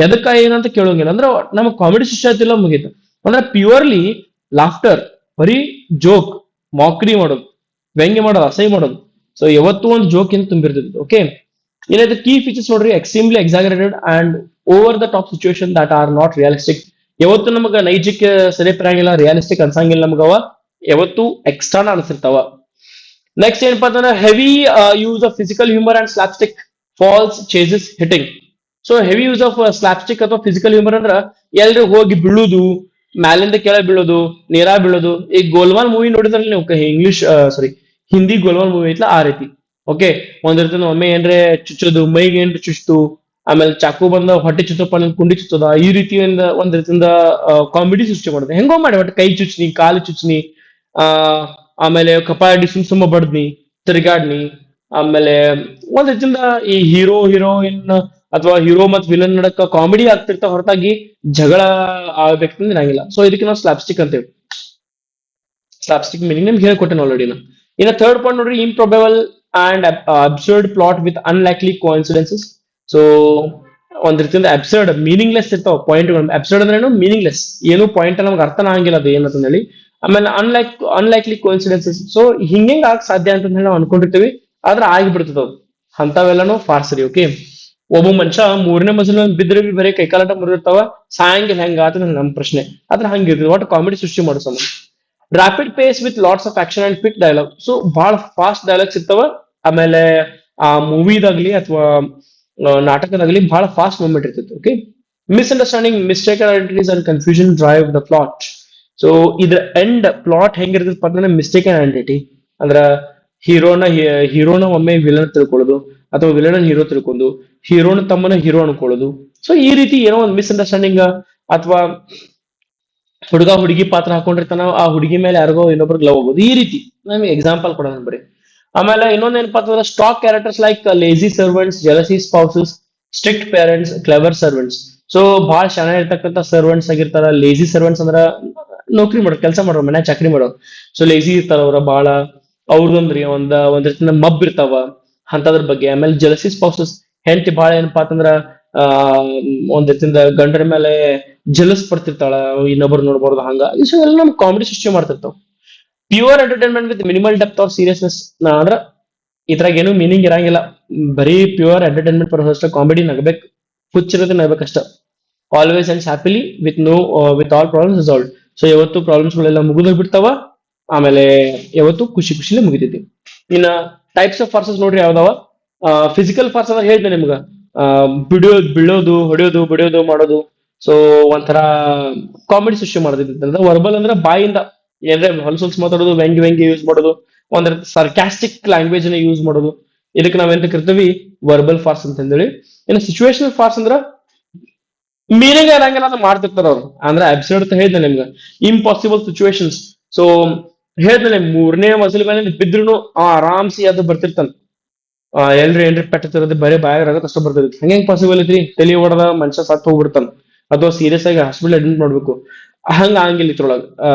ಎದಕ್ಕ ಏನಂತ ಕೇಳೋಂಗಿಲ್ಲ. ಅಂದ್ರೆ ನಮಗ್ ಕಾಮಿಡಿ ಶಿಕ್ಷೆ ಆಯ್ತಿಲ್ಲ, ಮುಗೀತು. ಅಂದ್ರೆ ಪ್ಯೂರ್ಲಿ ಲಾಫ್ಟರ್, ಬರೀ ಜೋಕ್, ಮಾಕ್ರಿ ಮಾಡೋದು, ವ್ಯಂಗ್ಯ ಮಾಡೋದು, ಅಸಹ್ಯ ಮಾಡೋದು. ಸೊ ಯಾವತ್ತೂ ಒಂದು ಜೋಕ್ ಇಂದ ತುಂಬಿರ್ತೈತಿ. ಓಕೆ, ಏನಾಯ್ತು ಕೀ ಫೀಚರ್ಸ್ ನೋಡ್ರಿ, extremely exaggerated and over the top situation that are not realistic. ಯಾವತ್ತು ನಮಗ ನೈಜಕ್ಕೆ ಸರಿಪರಂಗಿಲ್ಲ, ರಿಯಾಲಿಸ್ಟಿಕ್ ಅನ್ಸಂಗಿಲ್ಲ ನಮಗವ, ಯಾವತ್ತು ಎಕ್ಸ್ಟ್ರಾನ ಅನ್ಸಿರ್ತಾವ. ನೆಕ್ಸ್ಟ್ ಏನಪ್ಪಾ ಅಂತಂದ್ರೆ heavy use of physical humour and slapstick, falls chases hitting. So heavy use of slapstick ಅಥವಾ physical humour ಅಂದ್ರ ಎಲ್ರು ಹೋಗಿ ಬೀಳುದು, ಮ್ಯಾಲಿಂದ ಕೆಳಗೆ ಬೀಳೋದು, ನೇರ ಬೀಳೋದು. ಈ ಗೋಲ್ಮಾಲ್ ಮೂವಿ ನೋಡಿದ್ರೆ ನೀವು, ಇಂಗ್ಲಿಷ್ ಸಾರಿ ಹಿಂದಿ ಗೋಲ್ಮಾಲ್ ಮೂವಿ ಐತ್ಲ ಆ ರೀತಿ. ಓಕೆ, ಒಂದಿರ್ತದ ಒಮ್ಮೆ ಏನ್ರೆ ಚುಚ್ಚೋದು, ಮೈಗೆ ಏನ್ರಿ ಚುಚ್ತು, ಆಮೇಲೆ ಚಾಕು ಬಂದ ಹೊಟ್ಟೆ ಚುಚ್ಚಪ್ಪ, ಕುಂಡಿ ಚುಚ್ಚೋದ, ಈ ರೀತಿಯಿಂದ ಒಂದ್ ರೀತಿಯಿಂದ ಕಾಮಿಡಿ ಸೃಷ್ಟಿ ಮಾಡುದು. ಹೆಂಗೋ ಮಾಡಿ ಒಟ್ಟು ಕೈ ಚುಚ್ನಿ, ಕಾಲು ಚುಚ್ನಿ, ಆ ಆಮೇಲೆ ಕಪಾಡಿ ಸುಮ್ಮ ಬಡ್ದ್ನಿ, ತಿರ್ಗಾಡ್ನಿ. ಆಮೇಲೆ ಒಂದ್ ರೀತಿಯಿಂದ ಈ ಹೀರೋಯಿನ್ ಅಥವಾ ಹೀರೋ ಮತ್ ವಿಲನ್ ನಡಕ ಕಾಮಿಡಿ ಆಗ್ತಿರ್ತಾವ, ಹೊರತಾಗಿ ಜಗಳ ಆಗ್ಬೇಕಂದ್ರೆ ಇರಂಗಿಲ್ಲ. ಸೊ ಇದಕ್ಕೆ ನಾವು ಸ್ಲಾಪ್ಸ್ಟಿಕ್ ಅಂತೇವಿ. ಸ್ಲಾಪ್ಸ್ಟಿಕ್ ಮೀನಿಂಗ್ ನಿಮ್ಗೆ ಹೇಳ್ಕೊಟ್ಟೆ ಆಲ್ರೆಡಿ. ಇನ್ನು ಥರ್ಡ್ ಪಾಯಿಂಟ್ ನೋಡ್ರಿ, improbable and absurd plot with unlikely coincidences. So ಒಂದ್ ರೀತಿಯಿಂದ ಅಬ್ಸರ್ಡ್, ಮೀನಿಂಗ್ಲೆಸ್ ಇರ್ತಾವ ಪಾಯಿಂಟ್ಗಳು. ಅಬ್ಸರ್ಡ್ ಅಂದ್ರೆ ಏನು, ಮೀನಿಂಗ್ಲೆಸ್, ಏನು ಪಾಯಿಂಟ್ ನಮ್ಗೆ ಅರ್ಥನ ಆಗಂಗಿಲ್ಲ ಅದು ಏನಂತ ಹೇಳಿ. ಆಮೇಲೆ ಅನ್ಲೈಕ್ಲಿ ಕೋಇನ್ಸಿಡೆನ್ಸಸ್. ಸೊ ಹಿಂಗ ಆಗ ಸಾಧ್ಯ ಅಂತ ಹೇಳಿ ನಾವು ಅನ್ಕೊಂಡಿರ್ತೀವಿ, ಆದ್ರೆ ಆಗಿಬಿಡ್ತದ ಅದು. ಅಂತವೆಲ್ಲನೂ ಫಾರ್ಸರಿ. ಓಕೆ, ಒಬ್ಬ ಮನುಷ್ಯ ಮೂರನೇ ಮಜಲ ಬಿದ್ರೆ ಬರೀ ಕೈಕಾಲಾಟ ಮುರಿದಿರ್ತಾವ, ಸಾಯಂಗಿಲ್ಲ ಹೆಂಗ ಆತ ನಮ್ ಪ್ರಶ್ನೆ. ಆದ್ರೆ ಹಂಗಿರ್ತದೆ, ಒಟ್ಟು ಕಾಮಿಡಿ ಸೃಷ್ಟಿ ಮಾಡೋ ಸಂಬಂಧ. Rapid pace with lots of action and quick dialogue. So ಬಹಳ ಫಾಸ್ಟ್ ಡೈಲಾಗ್ಸ್ ಇರ್ತಾವ. ಆಮೇಲೆ ಆ ಮೂವಿದಾಗ್ಲಿ ಅಥವಾ ನಾಟಕದಾಗ್ಲಿ ಬಹಳ ಫಾಸ್ಟ್ ಮೂವ್ಮೆಂಟ್ ಇರ್ತೈತಿ. Okay, misunderstanding, mistaken identities and confusion drive the plot. So ಇದ್ರ ಎಂಡ್ ಪ್ಲಾಟ್ ಹೆಂಗಿರ್ತೈತಿ ಅಂದ್ರೆ ಮಿಸ್ಟೇಕನ್ ಐಡೆಂಟಿಟಿ ಅಂದ್ರ ಹೀರೋನ ಒಮ್ಮೆ ವಿಲನ್ ತಿಳ್ಕೊಳ್ಳೋದು, ಅಥವಾ ವಿಲನ್ ಹೀರೋ ತಿಳ್ಕೊಂಡು ಹೀರೋನ ತಮ್ಮನ ಹೀರೋ ಅನ್ಕೊಳ್ಳೋದು. ಸೊ ಈ ರೀತಿ ಏನೋ ಒಂದು ಮಿಸ್ಅಂಡರ್ಸ್ಟ್ಯಾಂಡಿಂಗ್, ಅಥವಾ ಹುಡುಗ ಹುಡುಗಿ ಪಾತ್ರ ಹಾಕೊಂಡಿರ್ತಾನ, ಆ ಹುಡುಗಿ ಮೇಲೆ ಯಾರಿಗೋ ಇನ್ನೊಬ್ರಿಗೆ ಲವ್ ಆಗೋದು, ಈ ರೀತಿ ನಮ್ಗೆ ಎಕ್ಸಾಂಪಲ್ ಕೊಡೋಣ ಬರೀ. ಆಮೇಲೆ ಇನ್ನೊಂದ್ ಏನಪ್ಪಾ ಅಂತಂದ್ರೆ stock characters like lazy servants, jealousy spouses, strict parents, clever servants. So ಬಹಳ ಚೆನ್ನಾಗಿರ್ತಕ್ಕಂಥ ಸರ್ವೆಂಟ್ಸ್ ಆಗಿರ್ತಾರ. ಲೇಜಿ ಸರ್ವೆಂಟ್ಸ್ ಅಂದ್ರ ನೌಕರಿ ಮಾಡೋರು, ಕೆಲಸ ಮಾಡೋರು, ಮನೆ ಚಾಕರಿ ಮಾಡೋರು. ಸೊ ಲೇಜಿ ಇರ್ತಾರ ಅವ್ರ ಬಹಳ, ಅವ್ರದೊಂದ್ರಿ ಒಂದ್ ರೀತಿಯಿಂದ ಮಬ್ ಇರ್ತಾವ ಅಂತದ್ರ ಬಗ್ಗೆ. ಆಮೇಲೆ ಜೆಲಸಿ ಸ್ಪೌಸಸ್, ಹೆಂಡತಿ ಬಹಳ ಏನಪ್ಪಾ ಅಂತಂದ್ರ ಆ ಒಂದ್ ರೀತಿಯಿಂದ ಗಂಡನ ಮೇಲೆ ಜಲಸ್ ಪಡ್ತಿರ್ತಾಳ, ಇನ್ನೊಬ್ರು ನೋಡ್ಬಾರ್ದು ಹಂಗ. ಇಷ್ಟು ಎಲ್ಲ ನಮ್ ಕಾಮಿಡಿ ಸೃಷ್ಟಿ ಮಾಡ್ತಿರ್ತಾವ. Pure entertainment with minimal depth of seriousness. ಅಂದ್ರ ಇದ್ರಾಗ ಏನು ಮೀನಿಂಗ್ ಇರಂಗಿಲ್ಲ, ಬರೀ ಪ್ಯೂರ್ ಎಂಟರ್ಟೈನ್ಮೆಂಟ್ ಪರ್ಪಸ್, ಕಾಮಿಡಿ ನಗಬೇಕು, ಹುಚ್ಚಿರೋದೇ ನಗಬೇಕಷ್ಟ. Always and happily with with all problems resolve. So ಯಾವತ್ತು ಪ್ರಾಬ್ಲಮ್ಸ್ ಗಳೆಲ್ಲ ಮುಗಿದೋಗ್ ಬಿಡ್ತಾವ, ಆಮೇಲೆ ಯಾವತ್ತು ಖುಷಿ ಖುಷಿಲೇ ಮುಗಿತೈತಿ. ಇನ್ನ ಟೈಪ್ಸ್ ಆಫ್ ಫಾರ್ಸಸ್ ನೋಡ್ರಿ ಯಾವ್ದಾವ. ಫಿಸಿಕಲ್ ಫಾರ್ಸ್ ಅಂದ್ರೆ ಹೇಳಿದೆ ನಿಮ್ಗ, ಬೀಳೋದು, ಹೊಡೆಯೋದು, ಬಡಿಯೋದು ಮಾಡೋದು. ಸೊ ಒಂಥರ ಕಾಮಿಡಿ ಸೃಷ್ಟಿ ಮಾಡೋದು. ವರ್ಬಲ್ ಅಂದ್ರೆ ಬಾಯಿಂದ ಏನ್ರೆ ಹೊಲಸೊಲ್ಸ್ ಮಾತಾಡೋದು, ವ್ಯಂಗ್ಯ ಯೂಸ್ ಮಾಡೋದು, ಒಂದ್ ಸರ್ಕ್ಯಾಸ್ಟಿಕ್ ಲ್ಯಾಂಗ್ವೇಜ್ ನ ಯೂಸ್ ಮಾಡೋದು. ಇದಕ್ಕೆ ನಾವೇಂತ ಕರಿತೀವಿ, ವರ್ಬಲ್ ಫಾರ್ಸ್ ಅಂತ ಹೇಳಿ. ಇನ್ನು ಸಿಚುವೇಶನಲ್ ಫಾರ್ಸ್ ಅಂದ್ರ ಮೀನಿಂಗ್ ಇರಂಗಿಲ್ಲ ಅಂತ ಮಾಡ್ತಿರ್ತಾರ ಅವ್ರು. ಅಂದ್ರೆ ಅಬ್ಸರ್ಡ್ ಅಂತ ಹೇಳಿದ್ದೆ ನಿಮ್ಗೆ, ಇಂಪಾಸಿಬಲ್ ಸಿಚುವೇಶನ್ಸ್. ಸೊ ಹೇಳಿದ್ನೆ, ಮೂರನೇ ಮಸಲ ಮೇಲೆ ಬಿದ್ರು ಆರಾಮ್ಸಿ ಅದು ಬರ್ತಿರ್ತಾನ. ಎಲ್ರಿ ಏನ್ರಿ ಪೆಟ್ಟಿರೋದು, ಬರೀ ಬಾಯಾಗ ಕಷ್ಟ ಬರ್ತೈತಿ. ಹೆಂಗ್ ಪಾಸಿಬಲ್ ಐತ್ರಿ, ತಲೆ ಹೊಡೆದ ಮನುಷ್ಯ ಸತ್ತು ಹೋಗ್ಬಿಡ್ತಾನ, ಅಥವಾ ಸೀರಿಯಸ್ ಆಗಿ ಹಾಸ್ಪಿಟಲ್ ಅಡ್ಮಿಟ್ ಮಾಡ್ಬೇಕು. ಹಂಗ ಆಗಂಗಿಲ್ಲ ಇದ್ರೊಳಗ.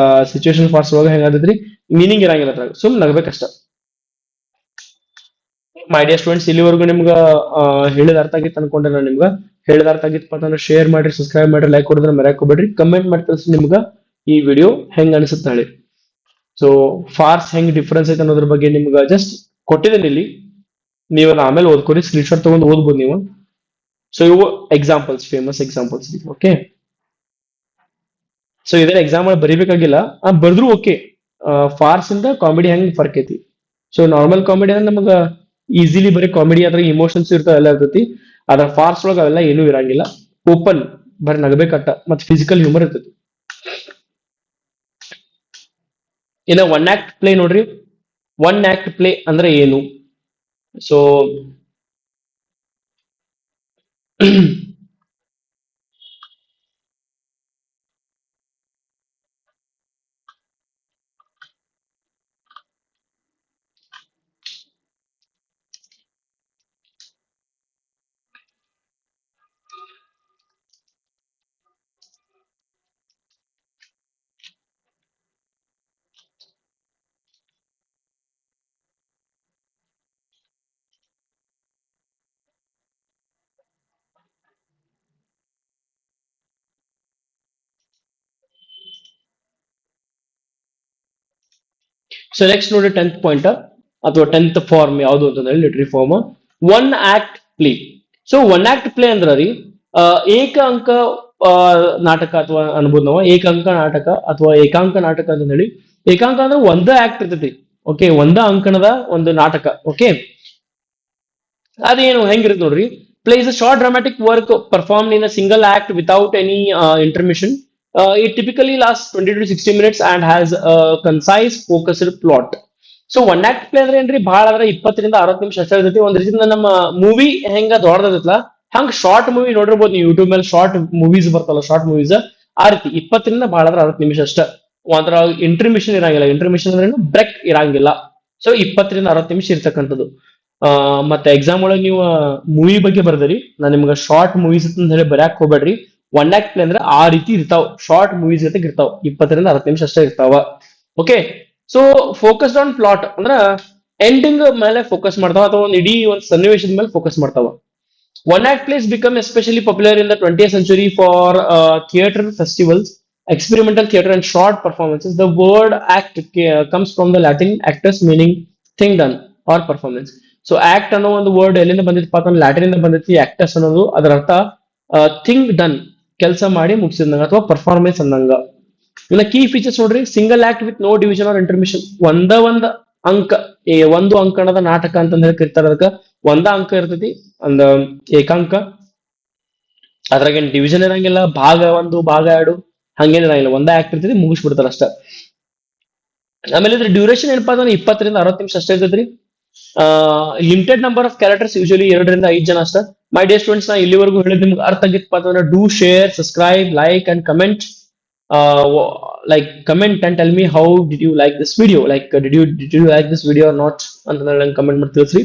ಸಿಚುವೇಶನ್ ಫಾರ್ಸ್ ಒಳಗ ಹೆಂಗಾದ್ರಿ, ಮೀನಿಂಗ್ ಇರಂಗಿಲ್ಲ ಅದ್ರಾಗ, ಸುಮ್ ನಗ್ಬೇಕಷ್ಟ. ಮೈ ಡಿಯರ್ ಸ್ಟೂಡೆಂಟ್ಸ್, ಇಲ್ಲಿವರೆಗೂ ನಿಮ್ಗ ಹೇಳಿದ ಅರ್ಥ ಆಗಿತ್ತು ಅನ್ಕೊಂಡೆ. ನಾನು ನಿಮ್ಗ ಹೇಳಿದ ಅರ್ಥ ಆಗಿತ್ತು ಅಂತಂದ್ರೆ ಶೇರ್ ಮಾಡ್ರಿ, ಸಬ್ಸ್ಕ್ರೈಬ್ ಮಾಡ್ರಿ, ಲೈಕ್ ಕೊಡಿದ್ರೆ ಮರ್ಯಾಕೋಬೇಡ್ರಿ. ಕಮೆಂಟ್ ಮಾಡಿ ತಿಳಿಸಿ ನಿಮ್ಗ ಈ ವಿಡಿಯೋ ಹೆಂಗ್ ಅನಿಸುತ್ತೆ ಹೇಳಿ. ಸೊ ಫಾರ್ಸ್ ಹೆಂಗ್ ಡಿಫ್ರೆನ್ಸ್ ಐತೆ ಅನ್ನೋದ್ರ ಬಗ್ಗೆ ನಿಮ್ಗ ಜಸ್ಟ್ ಕೊಟ್ಟಿದ್ದೇನೆ ಇಲ್ಲಿ. ನೀವು ಆಮೇಲೆ ಓದ್ಕೊರಿ, ಸ್ಕ್ರೀನ್ ಶಾಟ್ ತಗೊಂಡು ಓದ್ಬೋದು ನೀವು. ಸೊ ಇವು examples, famous examples. Okay, so ಇದನ್ನ ಎಕ್ಸಾಮ್ ಬರಿಬೇಕಾಗಿಲ್ಲ ಬರ್ದ್ರು ಓಕೆ. ಫಾರ್ಸ್ ಇಂದ ಕಾಮಿಡಿ ಹೆಂಗ್ ಫರ್ಕ್ ಐತಿ. ಸೊ ನಾರ್ಮಲ್ ಕಾಮಿಡಿ ಅಂದ್ರೆ ನಮಗ ಈಸಿಲಿ ಬರೀ ಕಾಮಿಡಿ ಅದ್ರ ಇಮೋಷನ್ಸ್ ಇರ್ತಾವ ಎಲ್ಲ ಇರ್ತೈತಿ. ಅದ್ರ ಫಾರ್ಸ್ ಒಳಗ ಅವೆಲ್ಲ ಏನೂ ಇರಂಗಿಲ್ಲ. ಓಪನ್ ಬರೀ ನಗಬೇಕಟ್ಟ ಮತ್ತೆ ಫಿಸಿಕಲ್ ಹ್ಯೂಮರ್ ಇರ್ತೈತಿ. ಇನ್ನ ಒನ್ ಆಕ್ಟ್ ಪ್ಲೇ ನೋಡ್ರಿ. ಒನ್ ಆಕ್ಟ್ ಪ್ಲೇ ಅಂದ್ರೆ ಏನು? ಸೊ ಸೊ ನೆಕ್ಸ್ಟ್ ನೋಡಿ 10th ಪಾಯಿಂಟ್ ಅಥವಾ 10th ಫಾರ್ಮ್ ಯಾವುದು ಅಂತಂದ್ರೆ literary form one act play. So one act play ಅಂದ್ರ ರೀ ಆ, ಏಕ ಅಂಕ ಆ, ನಾಟಕ ಅಥವಾ ಅನ್ಬೋದು ನಾವು ಏಕ ಅಂಕ ನಾಟಕ ಅಥವಾ ಏಕಾಂಕ ನಾಟಕ ಅಂತ ಹೇಳಿ. ಏಕಾಂಕ ಅಂದ್ರೆ ಒಂದ ಆಕ್ಟ್ ಇರ್ತೈತಿ. ಓಕೆ, ಒಂದ ಅಂಕಣದ ಒಂದು ನಾಟಕ. ಓಕೆ, ಅದೇನು ಹೆಂಗಿರುತ್ತೆ ನೋಡ್ರಿ. Plays a short dramatic work performed in a single act without any intermission. It typically last 20 to 60 minutes and has concise focused plot. So one act play ಅಂದ್ರೆ ಏನ್ರಿ, ಭಾಳ ಅಂದ್ರೆ 20 ರಿಂದ 60 ನಿಮಿಷ ಅಷ್ಟೇ ಇರ್ತೈತಿ. ಒಂದ್ ರೀತಿಯಿಂದ ನಮ್ಮ ಮೂವಿ ಹೆಂಗ ದೊಡ್ಡದೈತಲ್ಲ ಹಂಗ ಶಾರ್ಟ್ ಮೂವಿ ನೋಡಿರ್ಬೋದು ನೀವು ಯೂಟ್ಯೂಬ್ ಮೇಲೆ. ಶಾರ್ಟ್ ಮೂವೀಸ್ ಬರ್ತಲ್ಲ, ಶಾರ್ಟ್ ಮೂವೀಸ್ ಆ ರೀತಿ 20 ರಿಂದ ಭಾಳ ಅಂದ್ರೆ 60 ನಿಮಿಷ ಅಷ್ಟೇ. ಒಂಥರ ಇಂಟರ್ಮಿಷನ್ ಇರಂಗಿಲ್ಲ. ಇಂಟರ್ಮಿಷನ್ ಅಂದ್ರೆ ಬ್ರೇಕ್ ಇರಂಗಿಲ್ಲ. ಸೊ 20 ರಿಂದ 60 ನಿಮಿಷ ಇರ್ತಕ್ಕಂಥದ್ದು. ಮತ್ತೆ ಎಕ್ಸಾಮ್ ಒಳಗೆ ನೀವು ಮೂವಿ ಬಗ್ಗೆ ಬರ್ದರಿ, ನಾನು ನಿಮ್ಗೆ ಶಾರ್ಟ್ ಮೂವೀಸ್ ಅಂತ ಹೇಳಿ ಬರ್ಯಾಕ್ ಹೋಗ್ಬೇಡ್ರಿ. ಒನ್ ಆಕ್ಟ್ ಪ್ಲೇ ಅಂದ್ರೆ ಆ ರೀತಿ ಇರ್ತಾವ. ಶಾರ್ಟ್ ಮೂವೀಸ್ ಜೊತೆಗೆ ಇರ್ತಾವ, 20 ರಿಂದ 60 ನಿಮಿಷ ಅಷ್ಟೇ ಇರ್ತಾವ. Okay, so focused on plot ಅಂದ್ರ ಎಂಡಿಂಗ್ ಮೇಲೆ ಫೋಕಸ್ ಮಾಡ್ತಾವ ಅಥವಾ ಒಂದು ಇಡೀ ಒಂದು ಸನ್ನಿವೇಶದ ಮೇಲೆ ಫೋಕಸ್ ಮಾಡ್ತಾವ. One act plays become especially popular in the 20th century for theater festivals, experimental theater, and short performances. The word act comes from the Latin actus, meaning thing done or performance. So act ಅನ್ನೋ ಒಂದು word ಎಲ್ಲಿಂದ ಬಂದಿತ್ತು ಅಂತಂದ್ರೆ Latin ಇಂದ ಬಂದಿತ್ತು. Acts as ಅನ್ನೋದು ಅದರ ಅರ್ಥ ಥಿಂಗ್ ಡನ್, ಕೆಲಸ ಮಾಡಿ ಮುಗಿಸಿದಂಗ ಅಥವಾ ಪರ್ಫಾರ್ಮೆನ್ಸ್ ಅಂದಂಗ. ಇನ್ನ ಕೀ ಫೀಚರ್ಸ್ ನೋಡ್ರಿ. Single act with no division or intermission. ಒಂದ ಅಂಕ, ಒಂದು ಅಂಕಣದ ನಾಟಕ ಅಂತ ಹೇಳಿ ಕರಿತಾರ ಅದಕ್ಕ. ಒಂದ ಅಂಕ ಇರ್ತೈತಿ, ಒಂದ ಏಕಾಂಕ. ಅದ್ರಾಗ ಏನ್ ಡಿವಿಷನ್ ಇರಂಗಿಲ್ಲ, ಭಾಗ ಒಂದು ಭಾಗ ಎರಡು ಹಂಗೇನ್ ಇರಂಗಿಲ್ಲ. ಒಂದ ಆಕ್ಟ್ ಇರ್ತೈತಿ, ಮುಗಿಸ್ಬಿಡ್ತಾರ ಅಷ್ಟ. ಆಮೇಲೆ ಇದ್ರ ಡ್ಯೂರೇಷನ್ ಏನಪ್ಪಾ ಅಂದ್ರೆ 20 ರಿಂದ 60 ನಿಮಿಷ ಅಷ್ಟೇ ಇರ್ತೈತ್ರಿ. Limited number of characters, usually 2 ರಿಂದ 5 ಜನ ಅಷ್ಟ. ಮೈ ಡಿಯರ್ ಸ್ಟೂಡೆಂಟ್ಸ್, ನಾ ಇಲ್ಲಿವರೆಗೂ ಹೇಳಿದ್ ನಿಮ್ಗೆ ಅರ್ಥ ಆಗಿತ್ತಪ್ಪ ಅಂತಂದ್ರೆ do share, subscribe, like and comment. Like comment and tell me how did you like this video. Like did you like this video or not ಅಂತಂದ್ರೆ ನಂಗೆ ಕಮೆಂಟ್ ಮಾಡಿ ತಿಳಿಸ್ರಿ.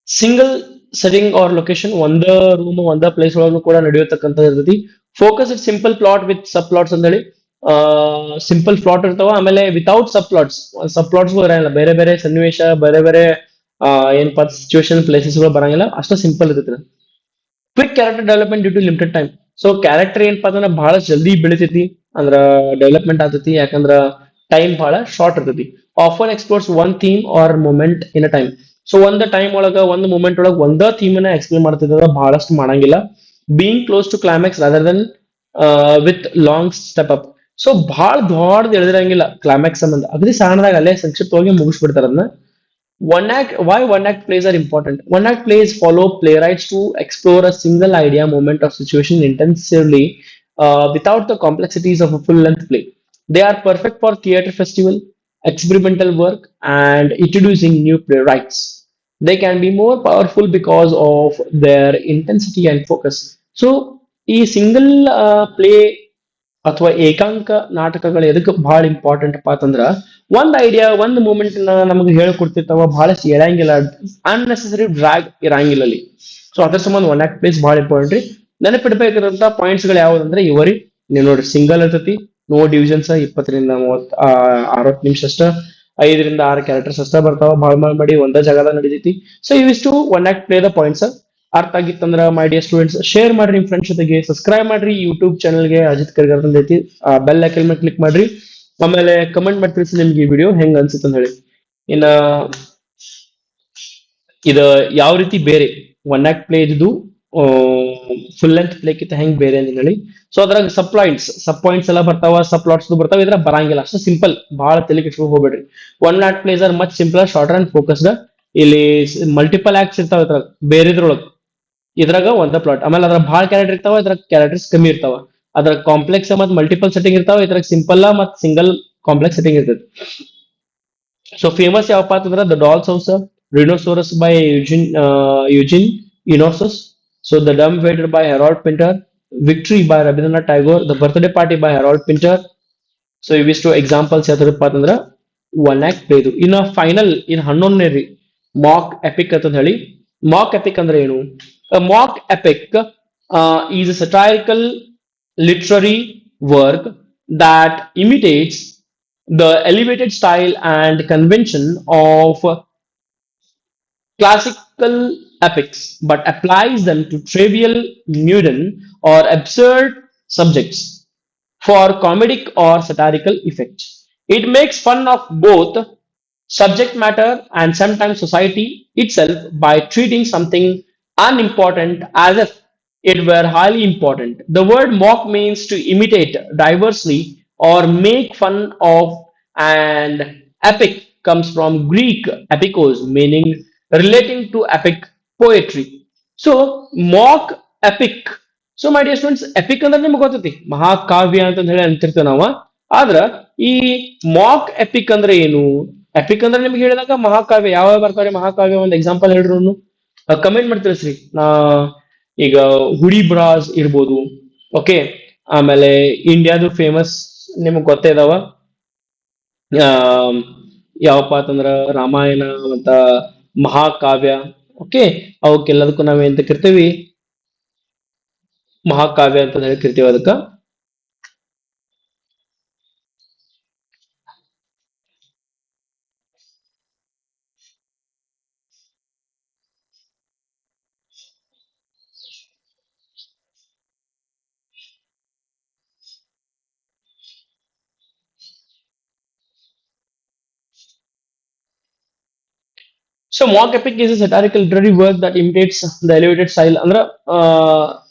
ಸಿಂಗಲ್ ಸೆಟ್ಟಿಂಗ್ ಆರ್ ಲೊಕೇಶನ್, ಒಂದ ರೂಮ್ ಒಂದ place ಒಳಗೂ ಕೂಡ ನಡೆಯತಕ್ಕಂಥ ಇರ್ತೈತಿ. Focus it simple plot with sub plots ಅಂತ ಹೇಳಿ. ಸಿಂಪಲ್ ಪ್ಲಾಟ್ ಇರ್ತಾವ. ಆಮೇಲೆ ವಿತೌಟ್ ಸಬ್ ಪ್ಲಾಟ್ಸ್, ಸಬ್ ಪ್ಲಾಟ್ಸ್ ಇರಂಗಿಲ್ಲ. ಬೇರೆ ಬೇರೆ ಸನ್ನಿವೇಶ, ಬೇರೆ ಬೇರೆ ಏನಪ್ಪಾ ಸಿಚುವೇಶನ್ ಪ್ಲೇಸಸ್ ಗಳು ಬರಂಗಿಲ್ಲ. ಅಷ್ಟ ಸಿಂಪಲ್ ಇರ್ತೈತಿ. Quick character development due to limited time. So character ಏನಪ್ಪಾ ಅಂದ್ರೆ ಬಹಳ ಜಲ್ದಿ ಬೆಳಿತೈತಿ, ಅಂದ್ರ ಡೆವಲಪ್ಮೆಂಟ್ ಆಗ್ತೈತಿ. ಯಾಕಂದ್ರ ಟೈಮ್ ಬಹಳ ಶಾರ್ಟ್ ಇರ್ತೈತಿ. Often explores one theme or moment in a time. So ಒಂದ್ ಟೈಮ್ ಒಳಗ ಒಂದ್ ಮೂಮೆಂಟ್ ಒಳಗ ಒಂದ ಥೀಮ್ ಅನ್ನ ಎಕ್ಸ್ಪ್ಲೇನ್ ಮಾಡ್ತಿದ್ರ ಬಹಳಷ್ಟು ಮಾಡಂಗಿಲ್ಲ. Being close to climax rather than with long step up. So ಬಹಳ ದೊಡ್ಡದು ಎಳೆದಿರಂಗಿಲ್ಲ ಕ್ಲೈಮ್ಯಾಕ್ಸ್ ಸಂಬಂಧ. ಅಗದಿ ಸಣ್ಣದಾಗ ಅಲ್ಲೇ ಸಂಕ್ಷಿಪ್ತವಾಗಿ ಮುಗಿಸ್ಬಿಡ್ತಾರ ಅದನ್ನ. One act, why one act plays are important? One act plays follow playwrights to explore a single idea, moment, or situation intensively without the complexities of a full length play. They are perfect for theater festival, experimental work, and introducing new playwrights. They can be more powerful because of their intensity and focus. So, ಈ single play ಅಥವಾ ಏಕಾಂಕ ನಾಟಕಗಳು ಎದಕ್ಕೆ ಬಹಳ important ಅಪ್ಪ ಅಂತಂದ್ರ ಒಂದ್ idea, ಒಂದ್ moment ನಮಗೆ ಹೇಳ್ಕೊಡ್ತಿರ್ತಾವ. ಬಹಳಷ್ಟು ಎಳಂಗಿಲ್ಲ, ಅನ್ನೆಸೆಸರಿ ಡ್ರಾಗ್ ಇರಂಗಿಲ್ಲ ಅಲ್ಲಿ. ಸೊ ಅದ್ರ ಸಂಬಂಧ ಒನ್ ಆಕ್ಟ್ ಪ್ಲೇಸ್ ಬಹಳ ಇಂಪಾರ್ಟೆಂಟ್ ರೀ. ನೆನಪಿಡ್ಬೇಕಾದಂತ ಪಾಯಿಂಟ್ಸ್ ಗಳು ಯಾವ್ದಂದ್ರೆ ಇವರಿ. ನೀವು ನೋಡ್ರಿ, ಸಿಂಗಲ್ ಇರ್ತೈತಿ, ನೋ ಡಿವಿಷನ್ಸ್, 20 ರಿಂದ 60 ನಿಮಿಷ ಅಷ್ಟ. 5 ರಿಂದ 6 ಕ್ಯಾರೆಕ್ಟರ್ಸ್ ಅಷ್ಟ ಬರ್ತಾವ. ಭಾಳ ಮಾಡಿ ಒಂದ ಜಾಗದಾಗ ನಡಿತೈತಿ. ಸೊ ಇವಿಷ್ಟು one act play the points. ಅರ್ಥ ಆಗಿತ್ತಂದ್ರ ಮೈ ಡಿಯರ್ ಸ್ಟೂಡೆಂಟ್ಸ್ ಶೇರ್ ಮಾಡ್ರಿ ನಿಮ್ ಫ್ರೆಂಡ್ಸ್ ಜೊತೆಗೆ. ಸಬ್ಸ್ಕ್ರೈಬ್ ಮಾಡ್ರಿ ಯೂಟ್ಯೂಬ್ ಚಾನಲ್ಗೆ ಅಜಿತ್ ಕರ್ಗಾರ್ ಐತಿ. ಬೆಲ್ ಐಕನ್ ಮೇಲೆ ಕ್ಲಿಕ್ ಮಾಡ್ರಿ. ಆಮೇಲೆ ಕಮೆಂಟ್ ಮಾಡಿ ತಿಳಿಸಿ ನಿಮ್ಗೆ ಈ ವಿಡಿಯೋ ಹೆಂಗ್ ಅನ್ಸುತ್ತೆ ಅಂತ ಹೇಳಿ. ಇನ್ನ ಇದ ಯಾವ ರೀತಿ ಬೇರೆ ಒನ್ ಆಕ್ಟ್ ಪ್ಲೇ ಇದ್ದು ಫುಲ್ ಲೆಂತ್ ಪ್ಲೇಕಿತ್ತ ಹೆಂಗ್ ಬೇರೆ ಅಂತ ಹೇಳಿ. ಸೊ ಅದ್ರಾಗ ಸಬ್ ಪಾಯಿಂಟ್ಸ್ ಎಲ್ಲ ಬರ್ತಾವ, ಸಬ್ ಪ್ಲಾಟ್ಸ್ ಬರ್ತಾವ, ಇದ್ರ ಬರಂಗಿಲ್ಲ. ಅಷ್ಟು ಸಿಂಪಲ್, ಬಹಳ ತಲೆ ಕೆಡ್ಸ್ಕೊಂಡ್ ಹೋಗ್ಬೇಡ್ರಿ. One lot place are much simple, shorter and focused. ಇಲ್ಲಿ ಮಲ್ಟಿಪಲ್ ಆಕ್ಟ್ಸ್ ಇರ್ತಾವ ಇದ್ರಾಗ, ಬೇರೆದ್ರೊಳಗ. ಇದ್ರಾಗ ಒಂದ ಪ್ಲಾಟ್, ಆಮೇಲೆ ಅದ್ರ ಭಾಳ ಕ್ಯಾರೆಕ್ಟರ್ ಇರ್ತಾವ, ಇದ್ರಾಗ ಕ್ಯಾರೆಕ್ಟರ್ಸ್ ಕಮ್ಮಿ ಇರ್ತಾವ. ಅದ್ರ ಕಾಂಪ್ಲೆಕ್ಸ್ ಮತ್ ಮಲ್ಟಿಪಲ್ ಸೆಟ್ಟಿಂಗ್ ಇರ್ತಾವ, ಇದ್ರಾಗ ಸಿಂಪಲ್ ಮತ್ ಸಿಂಗಲ್ ಕಾಂಪ್ಲೆಕ್ಸ್ ಸೆಟ್ಟಿಂಗ್ ಇರ್ತೈತಿ. ಸೊ ಫೇಮಸ್ ಯಾವಪ್ಪ ಅಂತಂದ್ರ the doll's house, Rhinoceros by Eugene Ionesco, so the dumb waiter by Harold Pinter, victory by Rabindranath Tagore, the birthday party by Harold Pinter. So ಇವಿಷ್ಟು examples ಯಾವ್ದಪ್ಪ ಅಂತಂದ್ರ one act play ಇದು. ಇನ್ನ final ಇನ್ 11ನೇ ರೀ Mach EPIC ಅಂತ ಹೇಳಿ. ಮಾಕ್ ಎಪಿಕ್ ಅಂದ್ರೆ ಏನು? Mock epic is a satirical literary work that imitates the elevated style and convention of classical epics but applies them to trivial, mundane, or absurd subjects for comedic or satirical effect. It makes fun of both subject matter and sometimes society itself by treating something unimportant as if it were highly important. The word mock means to imitate diversely or make fun of, and epic comes from Greek epikos, meaning relating to epic poetry. So, mock epic. So my dear students, EPIC ಅಂದ್ರೆ ನಿಮ್ಗೆ ಗೊತ್ತೈತಿ, ಮಹಾಕಾವ್ಯ ಅಂತ ಹೇಳಿ ಅಂತಿರ್ತೇವೆ ನಾವು. ಆದ್ರ ಈ Mach epic ಅಂದ್ರೆ ಏನು? ಎಪಿಕ್ ಅಂದ್ರೆ ನಿಮ್ಗೆ ಹೇಳಿದಾಗ ಮಹಾಕಾವ್ಯ ಯಾವ ಬರ್ತಾರೆ, ಮಹಾಕಾವ್ಯ ಒಂದು ಎಕ್ಸಾಂಪಲ್ ಹೇಳ್ರು, ಕಮೆಂಟ್ ಮಾಡ್ತಿರ್ಸ್ರಿ. ಈಗ ಹುಡಿ ಬ್ರಾಸ್ ಇರ್ಬೋದು, ಓಕೆ. ಆಮೇಲೆ ಇಂಡಿಯಾದು ಫೇಮಸ್ ನಿಮ್ಗೆ ಗೊತ್ತೇ ಇದಾವ, ಆ ಯಾವಪ್ಪ ಅಂತಂದ್ರ ರಾಮಾಯಣ ಮತ್ತ ಮಹಾಕಾವ್ಯ. ಓಕೆ, ಅವಕ್ಕೆಲ್ಲದಕ್ಕೂ ನಾವೇಂತ ಕರಿತೀವಿ? ಮಹಾಕಾವ್ಯ ಅಂತ ಹೇಳಿ ಕರಿತೀವಿ ಅದಕ್ಕ. So mock epic is a satirical literary work that imitates the elevated style. ಅಂದ್ರ ಆ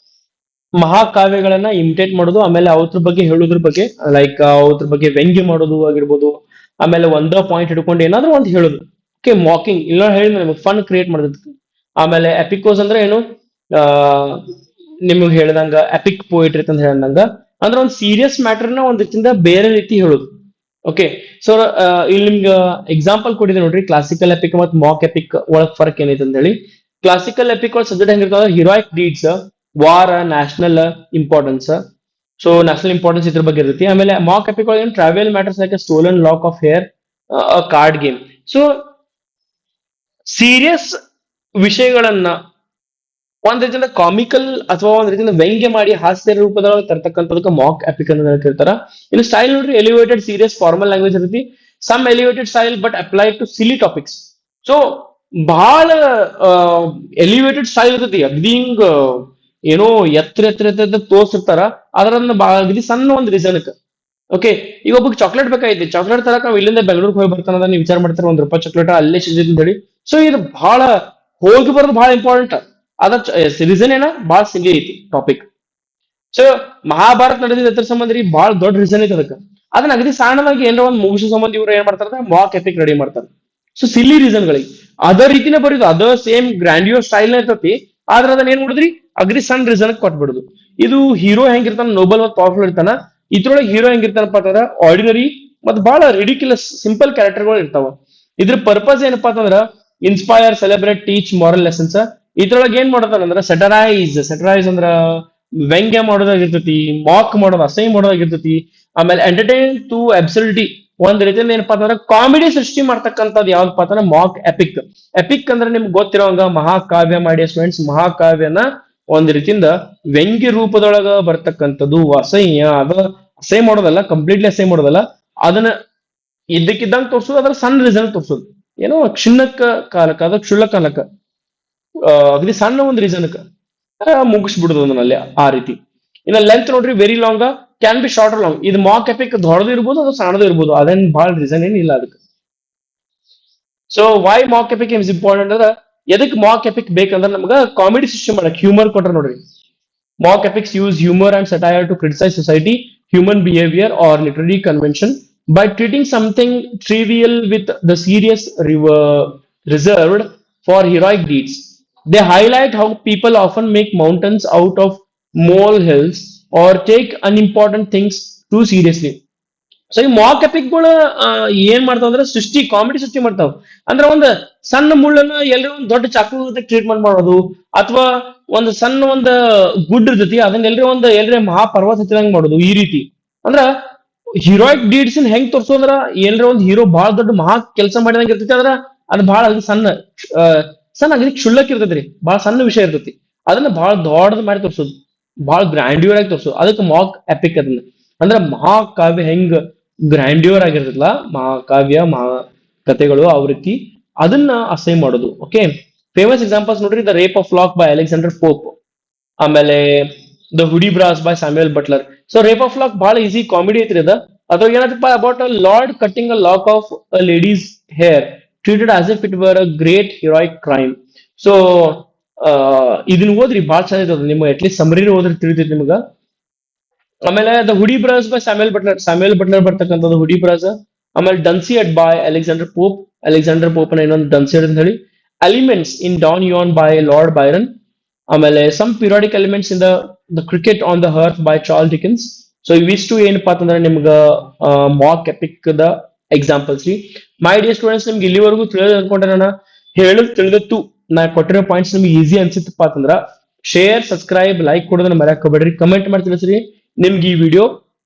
ಮಹಾಕಾವ್ಯಗಳನ್ನ ಇಮಿಟೇಟ್ ಮಾಡೋದು, ಆಮೇಲೆ ಅವ್ರ ಬಗ್ಗೆ ಹೇಳೋದ್ರ ಬಗ್ಗೆ, ಲೈಕ್ ಅವ್ರ ಬಗ್ಗೆ ವ್ಯಂಗ್ಯ ಮಾಡೋದು ಆಗಿರ್ಬೋದು, ಆಮೇಲೆ ಒಂದ ಪಾಯಿಂಟ್ ಹಿಡ್ಕೊಂಡು ಏನಾದ್ರೂ ಒಂದು ಹೇಳೋದು. ಓಕೆ, ಮಾಕಿಂಗ್ ಇಲ್ಲ ಹೇಳಿ ನಮಗೆ ಫನ್ ಕ್ರಿಯೇಟ್ ಮಾಡೋದಕ್ಕೆ. ಆಮೇಲೆ ಎಪಿಕೋಸ್ ಅಂದ್ರೆ ಏನು? ಆ ನಿಮಗೆ ಹೇಳ್ದಂಗ ಎಪಿಕ್ ಪೋಯಿಟ್ರಿ ಅಂತ ಹೇಳ್ದಂಗ ಅಂದ್ರೆ ಒಂದು ಸೀರಿಯಸ್ ಮ್ಯಾಟರ್ನ ಒಂದ್ ರೀತಿಯಿಂದ ಬೇರೆ ರೀತಿ ಹೇಳೋದು. ಓಕೆ, ಸೊ ಇಲ್ಲಿ ನಿಮ್ಗೆ ಎಕ್ಸಾಂಪಲ್ ಕೊಟ್ಟಿದೆ ನೋಡ್ರಿ, ಕ್ಲಾಸಿಕಲ್ ಎಪಿಕ್ ಮತ್ತು ಮಾಕ್ ಎಪಿಕ್ ಒಳಗ್ ಫರ್ಕ್ ಏನೈತೆ ಅಂತ ಹೇಳಿ. ಕ್ಲಾಸಿಕಲ್ ಎಪಿಕ್ ಒಳಗೆ ಸಬ್ಜೆಕ್ಟ್ ಹೆಂಗಿರ್ತಾವ? Heroic deeds, war, national importance. So national importance ಇದ್ರ ಬಗ್ಗೆ ಇರುತ್ತೆ. ಆಮೇಲೆ ಮಾಕ್ ಎಪಿಕ್ ಒಳಗೆ trivial matters like stolen lock of hair, card game. So serious ವಿಷಯಗಳನ್ನ ಒಂದ್ ರೀತಿಯಿಂದ ಕಾಮಿಕಲ್ ಅಥವಾ ಒಂದ್ ರೀತಿಯಿಂದ ವ್ಯಂಗ್ಯ ಮಾಡಿ ಹಾಸ್ಯ ರೂಪದೊಳಗೆ ತರ್ತಕ್ಕಂಥದಕ್ಕೆ ಮಾಕ್ ಎಪಿಕ್ ಅಂತ ಹೇಳ್ತಿರ್ತಾರ. ಇನ್ನು ಸ್ಟೈಲ್ ನೋಡ್ರಿ, ಎಲಿವೇಟೆಡ್ ಸೀರಿಯಸ್ ಫಾರ್ಮಲ್ ಲ್ಯಾಂಗ್ವೇಜ್ ಇರುತ್ತೆ, some elevated style but apply to silly topics. So ಬಹಳ ಎಲಿವೇಟೆಡ್ ಸ್ಟೈಲ್ ಇರ್ತೈತಿ, ಅಗ್ದಿ ಹಿಂಗ್ ಏನೋ ಎತ್ತರ ಎತ್ತರ ಎತ್ತರ ತೋರ್ಸಿರ್ತಾರ, ಅದರನ್ನ ಅಗದಿ ಸಣ್ಣ ಒಂದು ರೀಸನ್ಕ್. ಓಕೆ, ಈಗ ಒಬ್ಬಗೆ ಚಾಕ್ಲೇಟ್ ಬೇಕಾಯ್ತಿ, ಚಾಕ್ಲೇಟ್ ತರಕ ನಾವು ಇಲ್ಲಿಂದ ಬೆಂಗಳೂರಿಗೆ ಹೋಗಿ ಬರ್ತಾನ, ನೀವು ವಿಚಾರ ಮಾಡ್ತಾರೆ ₹1 ಚಾಕ್ಲೇಟ್ ಅಲ್ಲೇ ಸಿಗ್ತೈತಿ ಅಂತ ಹೇಳಿ. ಸೊ ಇದು ಬಹಳ ಹೋಗಿ ಬರೋದು ಬಹಳ ಇಂಪಾರ್ಟೆಂಟ್. ಅದ ರೀಸನ್ ಏನ ಬಹಳ ಸಿಲ್ಲಿ ಐತಿ ಟಾಪಿಕ್. ಸೊ ಮಹಾಭಾರತ ನಡೆದಿದ್ದ ಎದ್ರ ಸಂಬಂಧ ರೀ, ಬಹಳ ದೊಡ್ಡ ರೀಸನ್ ಐತಿ ಅದಕ್ಕೆ. ಅದನ್ನ ಅಗದಿ ಸಣ್ಣದಾಗಿ ಏನಾರ ಒಂದು ಮುಗಿಸೋ ಸಂಬಂಧ ಇವ್ರು ಏನ್ ಮಾಡ್ತಾರೆ, ಮಾಕ್ ಎಪಿಕ್ ರೆಡಿ ಮಾಡ್ತಾರೆ. ಸೊ ಸಿಲ್ಲಿ ರೀಸನ್ಗಳಿಗೆ ಅದ ರೀತಿನೇ ಬರೀದು, ಅದ ಸೇಮ್ ಗ್ರ್ಯಾಂಡಿಯೋ ಸ್ಟೈಲ್ ಇರ್ತತಿ. ಆದ್ರೆ ಅದನ್ನ ಏನ್ ಮಾಡಿದ್ರಿ, ಅಗ್ರಿ ಸಣ್ಣ ರೀಸನ್ ಕೊಟ್ಬಿಡುದು. ಇದು ಹೀರೋ ಹೆಂಗಿರ್ತಾನ, ನೋಬಲ್ ಮತ್ತು ಪವರ್ಫುಲ್ ಇರ್ತಾನ. ಇದ್ರೊಳಗೆ ಹೀರೋ ಹೆಂಗಿರ್ತಾನಪ್ಪ ಅಂತಂದ್ರ ಆರ್ಡಿನರಿ ಮತ್ತು ಬಹಳ ರಿಡಿಕ್ಯುಲಸ್ ಸಿಂಪಲ್ ಕ್ಯಾರೆಕ್ಟರ್ಗಳು ಇರ್ತಾವ. ಇದ್ರ ಪರ್ಪಸ್ ಏನಪ್ಪಾ ಅಂತಂದ್ರ inspire, celebrate, teach moral lessons. ಇದ್ರೊಳಗೆ ಏನ್ ಮಾಡತಾನಂದ್ರ ಸೆಟರೈಸ್ ಅಂದ್ರ ವ್ಯಂಗ್ಯ ಮಾಡೋದಾಗಿರ್ತತಿ, ಮಾಕ್ ಮಾಡೋದು, ಅಸಹ್ಯ ಮಾಡೋದಾಗಿರ್ತತಿ. ಆಮೇಲೆ ಎಂಟರ್ಟೈನ್ ಟು ಅಬ್ಸರ್ಡಿಟಿ, ಒಂದ್ ರೀತಿಯಿಂದ ಏನಪ್ಪಾ ಅಂತಂದ್ರೆ ಕಾಮಿಡಿ ಸೃಷ್ಟಿ ಮಾಡ್ತಕ್ಕಂಥದ್ದು ಯಾವ್ದಪ್ಪ ಅಂತಂದ್ರೆ ಮಾಕ್ ಎಪಿಕ್. ಎಪಿಕ್ ಅಂದ್ರೆ ನಿಮ್ಗೆ ಗೊತ್ತಿರೋಂಗ ಮಹಾಕಾವ್ಯ ಮಾಡಿ ಸ್ಟೂಡೆಂಟ್ಸ್, ಮಹಾಕಾವ್ಯನ ಒಂದ್ ರೀತಿಯಿಂದ ವ್ಯಂಗ್ಯ ರೂಪದೊಳಗ ಬರ್ತಕ್ಕಂಥದ್ದು. ಅಸಹ್ಯ ಮಾಡೋದಲ್ಲ, ಕಂಪ್ಲೀಟ್ಲಿ ಅಸಹ್ಯ ಮಾಡೋದಲ್ಲ, ಅದನ್ನ ಇದ್ದಕ್ಕಿದ್ದಂಗೆ ತೋರ್ಸೋದು, ಅದ್ರ ಸಣ್ಣ ರೀಸನ್ ತೋರ್ಸೋದು. ಏನೋ ಕ್ಷುಲ್ಲಕ ಕಾಲಕ್ಕ, ಅದ ಕ್ಷುಲ್ಲಕ ಕಾಲಕ್ಕ ಅಗದಿ ಸಣ್ಣ ಒಂದು ರೀಸನ್ಕ ಮುಗಿಸ್ಬಿಡುದು ಅದನ್ನಲ್ಲಿ ಆ ರೀತಿ. ಇನ್ನ ಲೆಂತ್ ನೋಡ್ರಿ, very long can be short long. ಇದು ಮಾಕ್ ಎಪಿಕ್ ದೊಡ್ಡದು ಇರ್ಬೋದು, ಅದು ಸಣ್ಣದು ಇರ್ಬೋದು, ಅದೇನ್ ಬಹಳ ರೀಸನ್ ಏನಿಲ್ಲ ಅದಕ್ಕೆ. So why mock epic is important ಅಂದ್ರೆ, ಎದಕ್ ಮಾಕ್ ಎಪಿಕ್ ಬೇಕಂದ್ರೆ ನಮ್ಗ ಕಾಮಿಡಿ ಸಿಸ್ಟಮ್ ಮಾಡಕ್, ಹ್ಯೂಮರ್ ಕೊಟ್ರ ನೋಡ್ರಿ. Mock epics use humor and satire to criticize society, human behavior, or literary convention by treating something trivial with the serious reserved for heroic deeds. They highlight how people often make mountains out of molehills or take unimportant things too seriously. So ಈ Mach ಎಪಿಕ್ಗಳು ಏನ್ ಮಾಡ್ತಾವ ಅಂದ್ರೆ comedy ಸೃಷ್ಟಿ ಮಾಡ್ತಾವ. ಅಂದ್ರೆ ಒಂದು ಸಣ್ಣ ಮುಳ್ಳನ್ನ ಎಲ್ಲರೂ ಒಂದು ದೊಡ್ಡ ಚಾಕು ಟ್ರೀಟ್ಮೆಂಟ್ ಮಾಡೋದು, ಅಥವಾ ಒಂದು ಸಣ್ಣ ಒಂದು ಗುಡ್ ಇರ್ತೈತಿ ಅದನ್ನ ಎಲ್ರಿ ಮಹಾಪರ್ವತ ಹತ್ತಿದಂಗ್ ಮಾಡೋದು, ಈ ರೀತಿ. ಅಂದ್ರ ಹೀರೋಯಿಕ್ ಡೀಡ್ಸ್ ಹೆಂಗ್ ತೋರ್ಸೋ ಅಂದ್ರ ಏನ್ರ ಒಂದು ಹೀರೋ ಬಹಳ ದೊಡ್ಡ ಮಹಾ ಕೆಲಸ ಮಾಡಿದಂಗ ಇರ್ತೈತಿ. ಆದ್ರ ಅದು ಬಹಳ ಸಣ್ಣ ಸಣ್ಣ ಅಗದಿ ಕ್ಷುಲ್ಲಕ್ ಇರ್ತೈತ್ರಿ, ಬಹಳ ಸಣ್ಣ ವಿಷಯ ಇರ್ತೈತಿ. ಅದನ್ನ ಬಹಳ ದೊಡ್ಡದ್ ಮಾಡಿ ತೋರ್ಸೋದು, ಬಹಳ ಗ್ರ್ಯಾಂಡ್ಯೂರ್ ಆಗಿ ತೋರ್ಸೋದು, ಅದಕ್ಕೆ ಮಾಕ್ ಎಪಿಕ್. ಅದನ್ನ ಅಂದ್ರೆ ಮಹಾಕಾವ್ಯ ಹೆಂಗ್ ಗ್ರ್ಯಾಂಡ್ಯೂರ್ ಆಗಿರ್ತದಲ್ಲ, ಮಹಾಕಾವ್ಯ ಮಹಾ ಕಥೆಗಳು ಆವೃತ್ತಿ, ಅದನ್ನ ಅಸೈ ಮಾಡೋದು. ಓಕೆ, ಫೇಮಸ್ ಎಕ್ಸಾಂಪಲ್ಸ್ ನೋಡ್ರಿ, the rape of lock by Alexander Pope, ಆಮೇಲೆ the Hudibras by Samuel Butler. So rape of lock ಬಹಳ ಈಸಿ ಕಾಮಿಡಿ ಐತ್ರಿ ಅದ. ಅದ್ರಾಗ ಏನಂತಪ್ಪ, about a lord cutting a lock of a lady's hair treated as if it were a great heroic crime. So ಇದನ್ನ ಓದ್ರಿ, ಬಹಳ ಚೆನ್ನಾಗಿರ್ತದ. ನಿಮ್ಗೆ at least summary ಓದ್ರಿ ತಿಳಿತೈತಿ ನಿಮ್ಗ. ಆಮೇಲೆ the Hudibras by Samuel Buttler ಬರ್ತಕ್ಕಂಥದ್ದು ಹುಡಿ ಬ್ರಾಸ್. ಆಮೇಲೆ ಡನ್ಸಿಯಡ್ ಬೈ ಅಲೆಕ್ಸಾಂಡರ್ ಪೋಪ್ ಇನ್ನೊಂದು ಡನ್ಸಿಯಡ್ ಅಂತ ಹೇಳಿ. Elements in Don Juan by Lord Byron. ಆಮೇಲೆ some periodic elements in the cricket on the hearth by Charles Dickens. So ಇವಿಷ್ಟು ಏನಪ್ಪಾ ಅಂತಂದ್ರೆ ನಿಮ್ಗ ಮಾಕ್ ಎಪಿಕ್ ದ ಎಕ್ಸಾಂಪಲ್ಸ್ ರೀ. ಮೈ ಡಿಯರ್ ಸ್ಟೂಡೆಂಟ್ಸ್, ನಿಮ್ಗೆ ಇಲ್ಲಿವರೆಗೂ ತಿಳಿಯೋದು ಅನ್ಕೊಂಡ್ರೆ ನಾನು ತಿಳಿದತ್ತು. ನಾ ಕೊಟ್ಟಿರೋ ಪಾಯಿಂಟ್ಸ್ ನಿಮ್ಗೆ ಈಸಿ ಅನ್ಸಿತ್ತಪ್ಪ ಅಂತಂದ್ರ ಶೇರ್, ಸಬ್ಸ್ಕ್ರೈಬ್, ಲೈಕ್ ಕೊಡೋದನ್ನ ಮರ್ಯಾಕ್ ಹೋಗ್ಬೇಡ್ರಿ. ಕಮೆಂಟ್ ಮಾಡಿ ತಿಳಿಸ್ರಿ ನಿಮ್ಗೆ ಈ ವಿಡಿಯೋ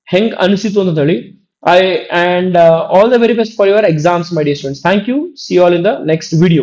ಹೆಂಗ್ ಅನಿಸಿತು ಅಂತ ಹೇಳಿ. I and all the very best for your exams, my dear students. Thank you. See you all in the next video.